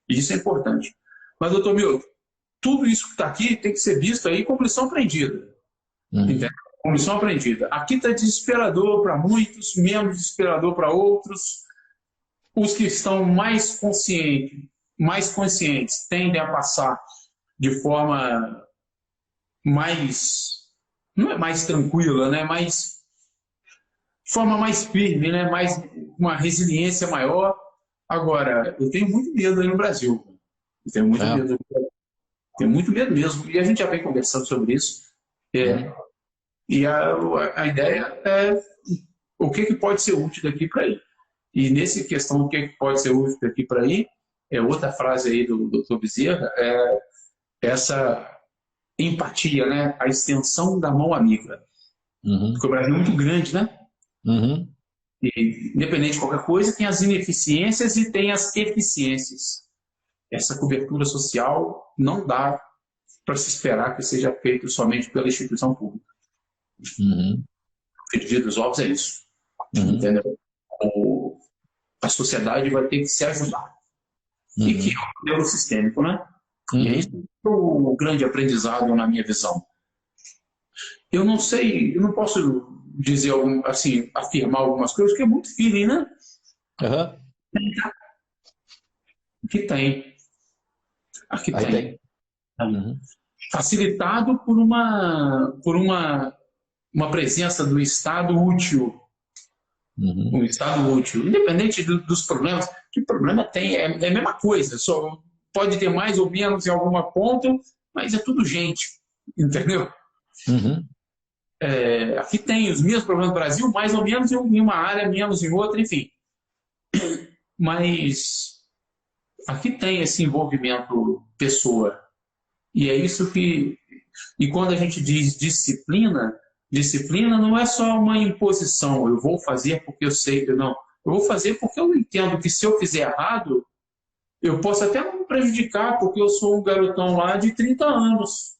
E isso é importante. Mas, doutor Milton, tudo isso que está aqui tem que ser visto aí como lição aprendida. Entendeu? Como lição aprendida. Aqui está desesperador para muitos, menos desesperador para outros. Os que estão mais conscientes tendem a passar de forma mais, não é mais tranquila, né? Mas de forma mais firme, né? Mais, uma resiliência maior. Agora, eu tenho muito medo aí no Brasil. Eu tenho muito medo. Tenho muito medo mesmo. E a gente já vem conversando sobre isso. E a ideia é o que pode ser útil daqui para aí. E nessa questão, o que pode ser útil daqui para aí, outra frase aí do Dr. Bezerra, é essa empatia, né? A extensão da mão amiga. Porque o Brasil é muito grande, né? E, independente de qualquer coisa, tem as ineficiências e tem as eficiências. Essa cobertura social não dá para se esperar que seja feito somente pela instituição pública. O frigir dos ovos é isso. Entendeu? A sociedade vai ter que se ajudar. E que é um modelo sistêmico, né? E é isso o grande aprendizado na minha visão. Eu não sei, eu não posso dizer, assim, afirmar algumas coisas, porque é muito feeling, né? Aqui tem. Aqui tem. Facilitado por uma presença do Estado útil. Um Estado útil. Independente dos problemas. Que problema tem? É a mesma coisa. Só pode ter mais ou menos em alguma ponta, mas é tudo gente. Entendeu? Aqui tem os mesmos problemas do Brasil, mais ou menos em uma área, menos em outra, enfim. Mas aqui tem esse envolvimento pessoa. E é isso que... E quando a gente diz disciplina não é só uma imposição. Eu vou fazer porque eu sei que não. Eu vou fazer porque eu entendo que se eu fizer errado, eu posso até me prejudicar, porque eu sou um garotão lá de 30 anos.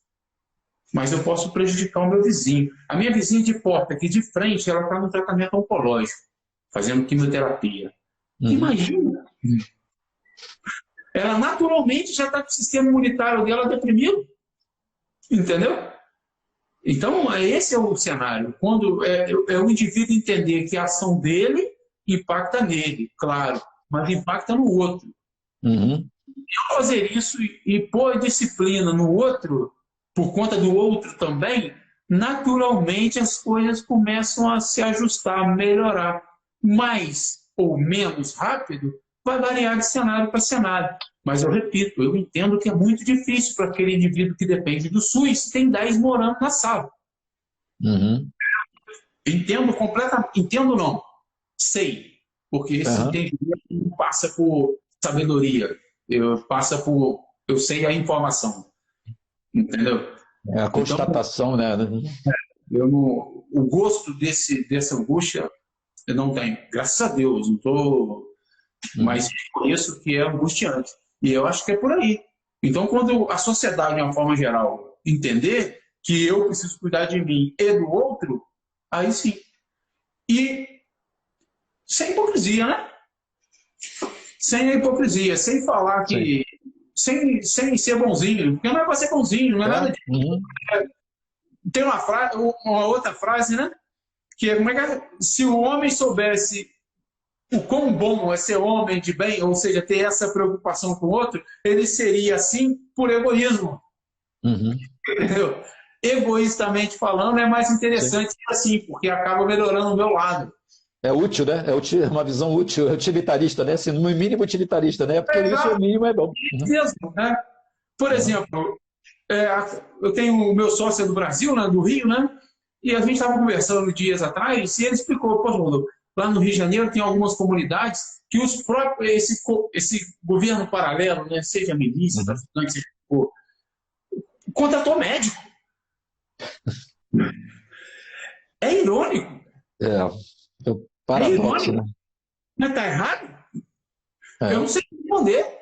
Mas eu posso prejudicar o meu vizinho. A minha vizinha de porta aqui de frente, ela está no tratamento oncológico, fazendo quimioterapia. Imagina! Ela naturalmente já está com o sistema imunitário dela deprimido. Entendeu? Então, esse é o cenário. Quando é o indivíduo entender que a ação dele impacta nele, claro, mas impacta no outro. E ao fazer isso e pôr disciplina no outro, por conta do outro também, naturalmente as coisas começam a se ajustar, a melhorar. Mais ou menos rápido, vai variar de cenário para cenário. Mas eu repito, eu entendo que é muito difícil para aquele indivíduo que depende do SUS, tem 10 morando na sala. Entendo completamente. Entendo não. Sei. Porque esse entendimento passa por sabedoria. Eu sei a informação. Entendeu? É a constatação, então, né? Eu não, o gosto dessa angústia eu não tenho. Graças a Deus, não estou. Mas conheço que é angustiante. E eu acho que é por aí. Então, quando a sociedade, de uma forma geral, entender que eu preciso cuidar de mim e do outro, aí sim. E sem hipocrisia, né? Sem a hipocrisia, sem falar que. Sem ser bonzinho, porque não é para ser bonzinho, não é nada disso. Tem uma outra frase, né? Que é, como é que é? Se o homem soubesse o quão bom é ser homem de bem, ou seja, ter essa preocupação com o outro, ele seria assim por egoísmo. Entendeu? Egoístamente falando, é mais interessante assim, porque acaba melhorando o meu lado. É útil, né? É uma visão útil, utilitarista, né? Assim, no mínimo utilitarista, né? Porque isso o mínimo é bom. Mesmo, né? Por exemplo, eu tenho o meu sócio do Brasil, né, do Rio, né? E a gente estava conversando dias atrás e ele explicou, pô, lá no Rio de Janeiro tem algumas comunidades que os próprios, esse governo paralelo, né, seja milícia, traficante, seja contratou médico. É irônico. Paradoxo, é irônico, né? Mas está errado? Eu não sei responder.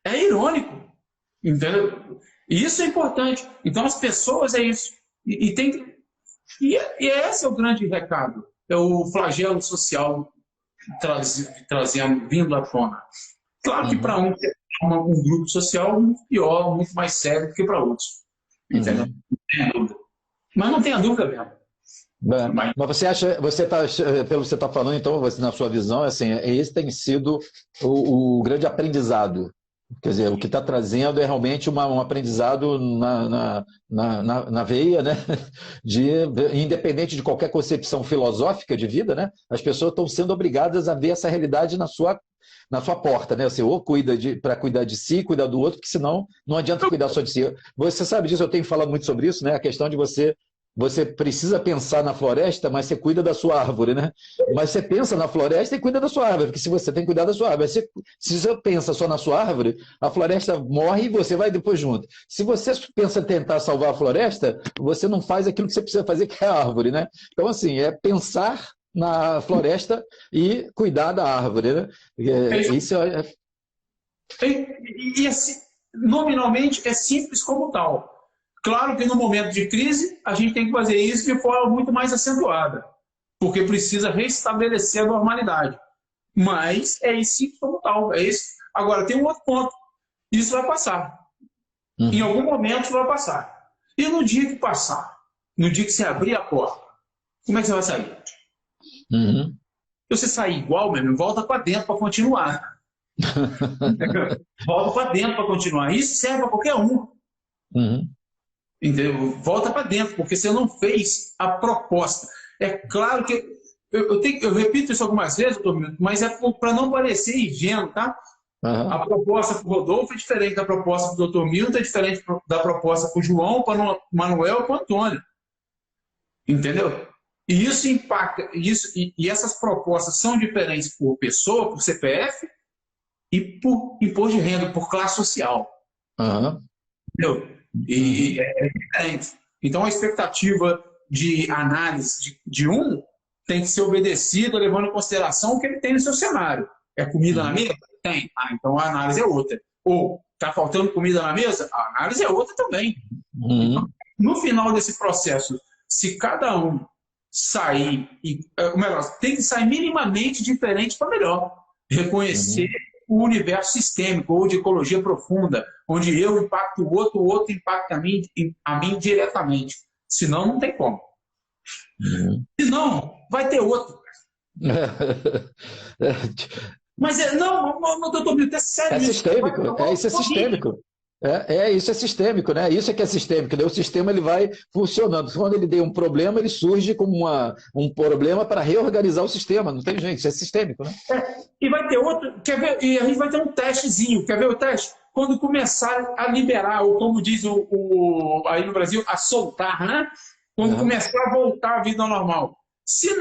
É irônico. Entendeu? E isso é importante. Então, as pessoas é isso. E esse é o grande recado. É o flagelo social trazendo, vindo à tona. Claro que para um grupo social muito pior, muito mais sério do que para outros. Entendeu? Não tem dúvida. Mas não tenha dúvida mesmo. Mas você acha, pelo que você está falando, então, na sua visão, assim, esse tem sido o grande aprendizado. Quer dizer, o que está trazendo é realmente um aprendizado na veia, né? Independente de qualquer concepção filosófica de vida, né? As pessoas estão sendo obrigadas a ver essa realidade na sua porta, né? Você ou cuida para cuidar de si, cuidar do outro, porque senão não adianta cuidar só de si. Você sabe disso, eu tenho falado muito sobre isso, né? A questão de você precisa pensar na floresta, mas você cuida da sua árvore, né? Mas você pensa na floresta e cuida da sua árvore, porque se você tem que cuidar da sua árvore, se você pensa só na sua árvore, a floresta morre e você vai depois junto. Se você pensa em tentar salvar a floresta, você não faz aquilo que você precisa fazer, que é a árvore, né? Então, assim, é pensar na floresta e cuidar da árvore, né? Isso E assim, nominalmente é simples como tal. Claro que no momento de crise a gente tem que fazer isso de forma muito mais acentuada, porque precisa restabelecer a normalidade. Mas é simples como tal. É isso. Agora, tem um outro ponto. Isso vai passar. Em algum momento isso vai passar. E no dia que passar, no dia que você abrir a porta, como é que você vai sair? Se você sair igual, mesmo, volta para dentro para continuar. Volta para dentro para continuar. Isso serve para qualquer um. Entendeu? Volta para dentro, porque você não fez a proposta. É claro que eu repito isso algumas vezes, mas é para não parecer ingênuo, tá? A proposta para o Rodolfo é diferente da proposta para o Dr. Milton, é diferente da proposta para o João, para o Manuel e para o Antônio. Entendeu? E isso impacta, e essas propostas são diferentes por pessoa, por CPF e por imposto de renda, por classe social. Entendeu? E é diferente. Então, a expectativa de análise de um tem que ser obedecida levando em consideração o que ele tem no seu cenário. É comida na mesa? Tem. Então, a análise é outra. Ou está faltando comida na mesa? A análise é outra também. Então, no final desse processo, se cada um sair, melhor, tem que sair minimamente diferente para melhor. Reconhecer o universo sistêmico ou de ecologia profunda, onde eu impacto o outro impacta a mim diretamente. Senão, não tem como. Senão, vai ter outro. Mas não, doutor Milton, é sério. É sistêmico, isso é sistêmico. Isso é sistêmico, né? Isso é que é sistêmico, né? O sistema ele vai funcionando. Quando ele tem um problema, ele surge como um problema para reorganizar o sistema. Não tem jeito, isso é sistêmico, né? E vai ter outro, quer ver? E a gente vai ter um testezinho, quer ver o teste? Quando começar a liberar, ou como diz aí no Brasil, a soltar, né? Quando começar a voltar à vida normal. Se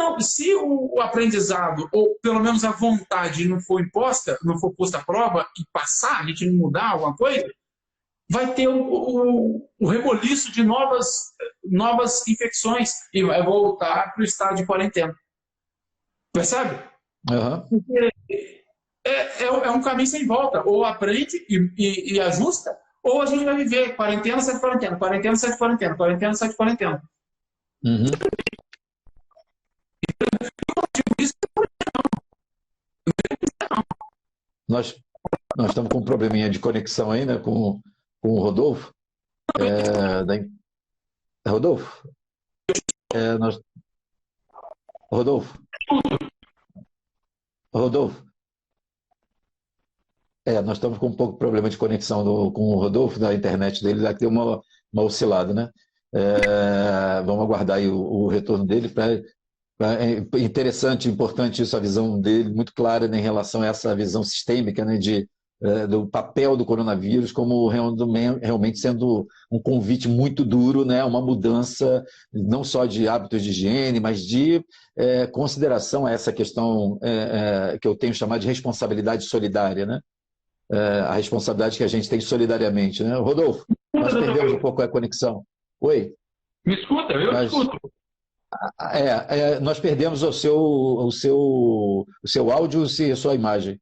o aprendizado, ou pelo menos a vontade não for imposta, não for posta à prova e passar, a gente não mudar alguma coisa, vai ter o reboliço de novas novas infecções e vai voltar para o estado de quarentena. Percebe? Uhum. É um caminho sem volta. Ou aprende e ajusta, ou a gente vai viver quarentena, sai de quarentena, quarentena, sai de quarentena, quarentena, sai de quarentena. Uhum. Nós, nós estamos com um probleminha de conexão aí, né, com o Rodolfo. Rodolfo? É, nós, Rodolfo? Rodolfo? Nós estamos com um pouco de problema de conexão com o Rodolfo, da internet dele, lá que deu uma oscilada, né? Vamos aguardar aí o retorno dele. É interessante, importante isso, a visão dele, muito clara, né, em relação a essa visão sistêmica, né, do papel do coronavírus como realmente sendo um convite muito duro, né, uma mudança não só de hábitos de higiene, mas de consideração a essa questão que eu tenho chamado de responsabilidade solidária, né? A responsabilidade que a gente tem solidariamente, né? Rodolfo, nós perdemos um pouco a conexão. Oi? Me escuta, eu escuto. Nós perdemos o seu áudio e a sua imagem.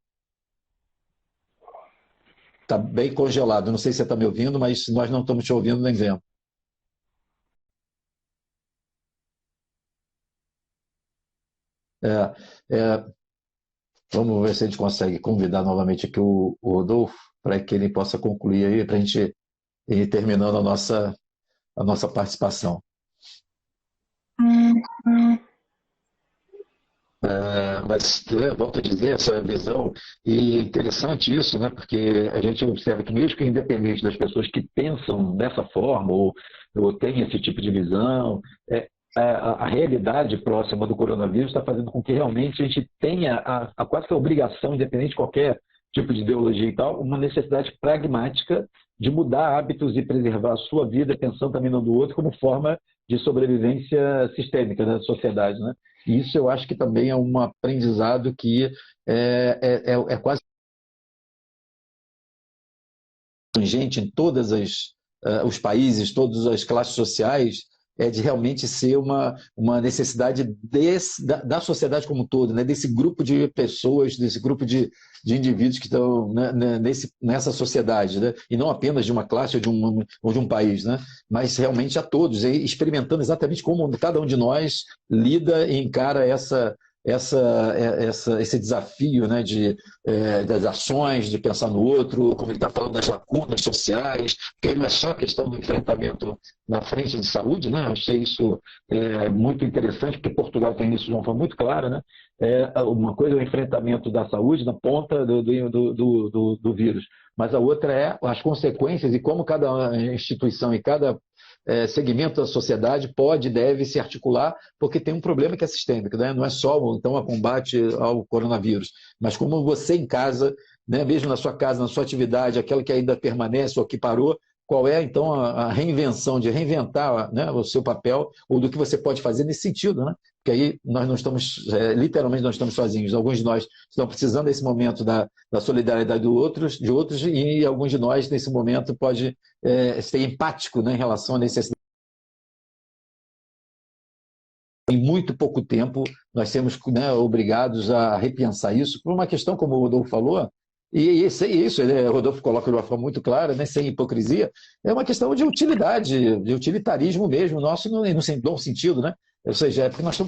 Está bem congelado. Não sei se você está me ouvindo, mas nós não estamos te ouvindo nem vendo. É, é, Vamos ver se a gente consegue convidar novamente aqui o Rodolfo para que ele possa concluir aí, para a gente ir terminando a nossa participação. Mas, volto a dizer, essa visão, e é interessante isso, né? Porque a gente observa que mesmo que independente das pessoas que pensam dessa forma ou têm esse tipo de visão, a realidade próxima do coronavírus está fazendo com que realmente a gente tenha quase que a obrigação, independente de qualquer tipo de ideologia e tal, uma necessidade pragmática de mudar hábitos e preservar a sua vida, pensando também no do outro, como forma de sobrevivência sistêmica da sociedade, né? E isso eu acho que também é um aprendizado que é quase tangente em todos os países, todas as classes sociais, de realmente ser uma necessidade da sociedade como um todo, né? Desse grupo de pessoas, desse grupo de indivíduos que estão, né, nessa sociedade, né? E não apenas de uma classe ou de um país, né? Mas realmente a todos, experimentando exatamente como cada um de nós lida e encara esse desafio, né, das ações, de pensar no outro, como ele está falando das lacunas sociais, porque não é só a questão do enfrentamento na frente de saúde, né? Eu achei isso muito interessante, porque Portugal tem isso de uma forma muito clara, né? Uma coisa é o enfrentamento da saúde na ponta do vírus, mas a outra é as consequências e como cada instituição e cada segmento da sociedade pode e deve se articular, porque tem um problema que é sistêmico, né? Não é só então a combate ao coronavírus, mas como você em casa, né, mesmo na sua casa, na sua atividade, aquela que ainda permanece ou que parou, qual é então a reinvenção, de reinventar, né, o seu papel, ou do que você pode fazer nesse sentido, né? Porque aí nós não estamos, literalmente não estamos sozinhos. Alguns de nós estão precisando desse momento da solidariedade de outros, e alguns de nós, nesse momento, pode ser empático, né, em relação à necessidade. Em muito pouco tempo, nós temos, né, obrigados a repensar isso por uma questão, como o Rodolfo falou, e isso, o Rodolfo coloca de uma forma muito clara, né, sem hipocrisia, é uma questão de utilidade, de utilitarismo mesmo, nosso, no bom sentido, né? Ou seja, é porque nós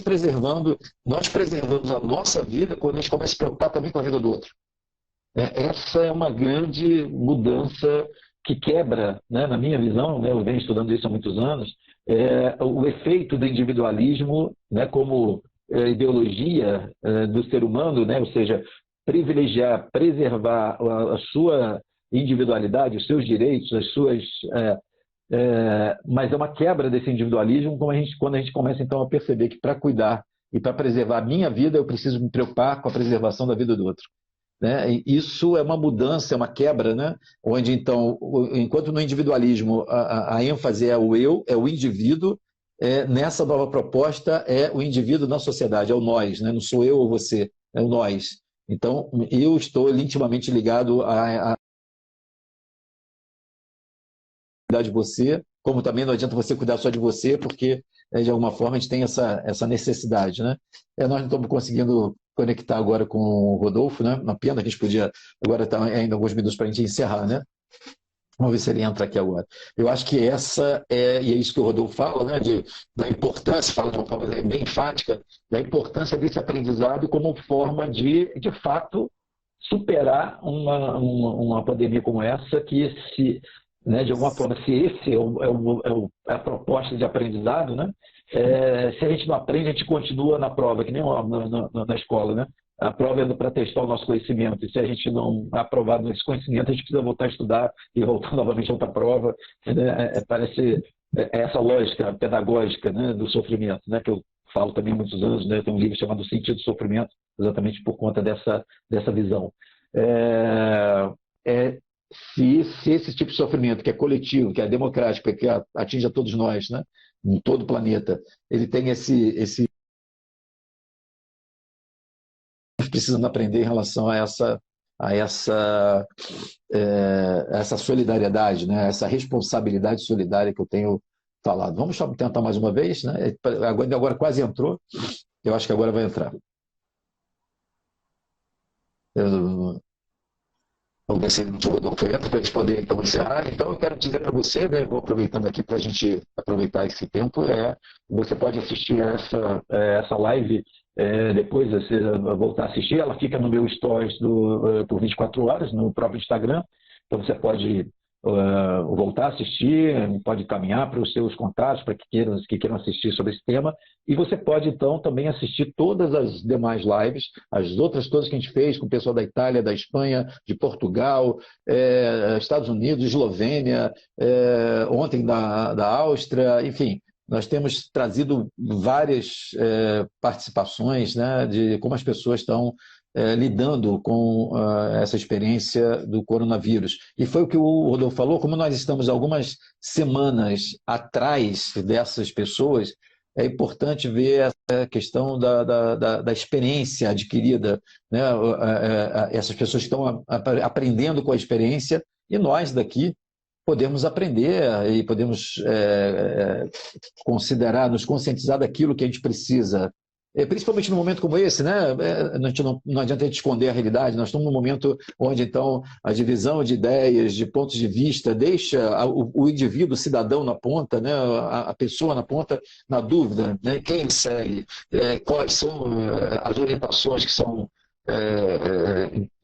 preservamos a nossa vida quando a gente começa a se preocupar também com a vida do outro. Essa é uma grande mudança que quebra, né, na minha visão, né, eu venho estudando isso há muitos anos, o efeito do individualismo, né, como ideologia do ser humano, né, ou seja, privilegiar, preservar a sua individualidade, os seus direitos, as suas... mas é uma quebra desse individualismo quando a gente começa então a perceber que para cuidar e para preservar a minha vida, eu preciso me preocupar com a preservação da vida do outro. Né? E isso é uma mudança, é uma quebra, né? Onde então, enquanto no individualismo a ênfase é o eu, é o indivíduo, nessa nova proposta é o indivíduo na sociedade, é o nós, né? Não sou eu ou você, é o nós. Então, eu estou intimamente ligado à de você, como também não adianta você cuidar só de você, porque de alguma forma a gente tem essa necessidade, né? Nós não estamos conseguindo conectar agora com o Rodolfo, né? Uma pena que a gente podia, agora está ainda alguns minutos para a gente encerrar, né? Vamos ver se ele entra aqui agora. Eu acho que e é isso que o Rodolfo fala, né, da importância, fala de uma forma bem enfática, da importância desse aprendizado como forma de fato, superar uma pandemia como essa, que se, né, de alguma forma, se esse é a proposta de aprendizado, né, se a gente não aprende, a gente continua na prova, que nem na escola, né? A prova é para testar o nosso conhecimento. E se a gente não aprovar nesse conhecimento, a gente precisa voltar a estudar e voltar novamente a outra prova. Né? Parece essa lógica pedagógica, né, do sofrimento, né, que eu falo também há muitos anos. Né? Tem um livro chamado O Sentido do Sofrimento, exatamente por conta dessa visão. Se esse tipo de sofrimento, que é coletivo, que é democrático, que atinge a todos nós, né, em todo o planeta, ele tem esse precisando aprender em relação a essa solidariedade, né? Essa responsabilidade solidária que eu tenho falado. Vamos tentar mais uma vez, né? Agora quase entrou, eu acho que agora vai entrar. Vamos ver se o Rodolfo entra para a gente poder então encerrar. Então eu quero dizer para você, né, vou aproveitando aqui para a gente aproveitar esse tempo, você pode assistir essa live depois você voltar a assistir, ela fica no meu stories por 24 horas, no próprio Instagram, então você pode voltar a assistir, pode caminhar para os seus contatos, para que queiram assistir sobre esse tema, e você pode então também assistir todas as demais lives, as outras todas que a gente fez com o pessoal da Itália, da Espanha, de Portugal, Estados Unidos, Eslovênia, ontem da Áustria, enfim. Nós temos trazido várias participações, né, de como as pessoas estão lidando com essa experiência do coronavírus. E foi o que o Rodolfo falou, como nós estamos algumas semanas atrás dessas pessoas, é importante ver essa questão da experiência adquirida, né? Essas pessoas estão aprendendo com a experiência e nós daqui podemos aprender e podemos nos conscientizar daquilo que a gente precisa. Principalmente num momento como esse, né? Não adianta a gente esconder a realidade, nós estamos num momento onde, então, a divisão de ideias, de pontos de vista, deixa o indivíduo, o cidadão na ponta, né? A pessoa na ponta, na dúvida, né? Quem segue, quais são as orientações que são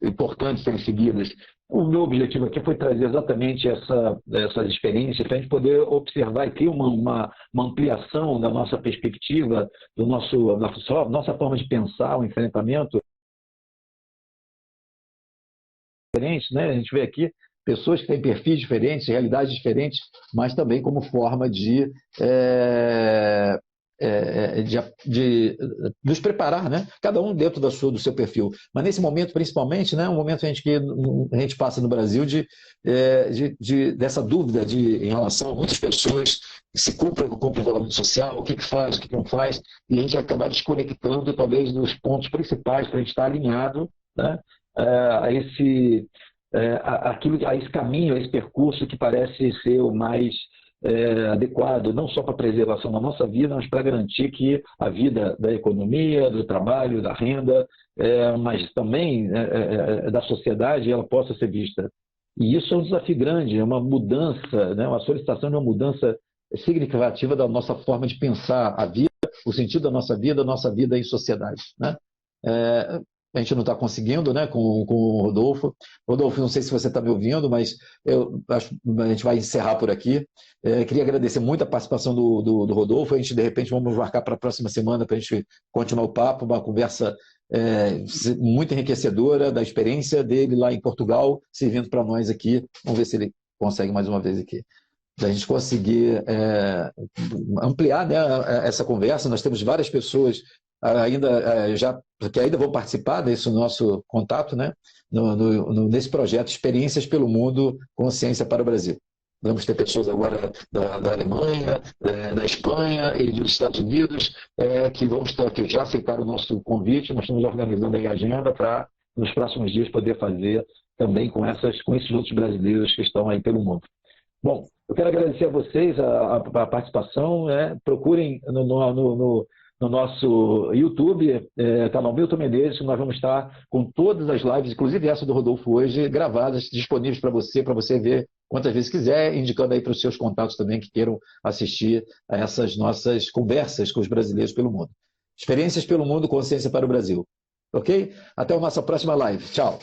importantes serem seguidas. O meu objetivo aqui foi trazer exatamente essas experiências para a gente poder observar e ter uma ampliação da nossa perspectiva, da nossa forma de pensar o enfrentamento. Né? A gente vê aqui pessoas que têm perfis diferentes, realidades diferentes, mas também como forma de nos preparar, né? Cada um dentro do seu perfil. Mas nesse momento, principalmente, né, um momento que a gente passa no Brasil dessa dúvida em relação a muitas pessoas que se cumpre o isolamento social, o que faz, o que não faz, e a gente acabar desconectando talvez dos pontos principais para a gente estar alinhado, né, a esse caminho, a esse percurso que parece ser o mais adequado, não só para a preservação da nossa vida, mas para garantir que a vida da economia, do trabalho, da renda, mas também da sociedade, ela possa ser vista. E isso é um desafio grande, é uma mudança, né, uma solicitação de uma mudança significativa da nossa forma de pensar a vida, o sentido da nossa vida em sociedade, né? A gente não está conseguindo, né, com o Rodolfo. Rodolfo, não sei se você está me ouvindo, mas eu acho que a gente vai encerrar por aqui. Queria agradecer muito a participação do Rodolfo. A gente, de repente, vamos marcar para a próxima semana para a gente continuar o papo, uma conversa muito enriquecedora da experiência dele lá em Portugal, servindo para nós aqui. Vamos ver se ele consegue mais uma vez aqui. Da gente conseguir ampliar, né, essa conversa. Nós temos várias pessoas que ainda vão participar desse nosso contato, né, nesse projeto Experiências pelo Mundo, Consciência para o Brasil. Vamos ter pessoas agora da Alemanha, da Espanha e dos Estados Unidos que já aceitaram o nosso convite. Nós estamos organizando aí a agenda para, nos próximos dias, poder fazer também com esses outros brasileiros que estão aí pelo mundo. Bom, eu quero agradecer a vocês a participação, né? Procurem no nosso YouTube, canal Milton Menezes, nós vamos estar com todas as lives, inclusive essa do Rodolfo hoje, gravadas, disponíveis para você ver quantas vezes quiser, indicando aí para os seus contatos também que queiram assistir a essas nossas conversas com os brasileiros pelo mundo. Experiências pelo mundo, consciência para o Brasil. Ok? Até a nossa próxima live. Tchau.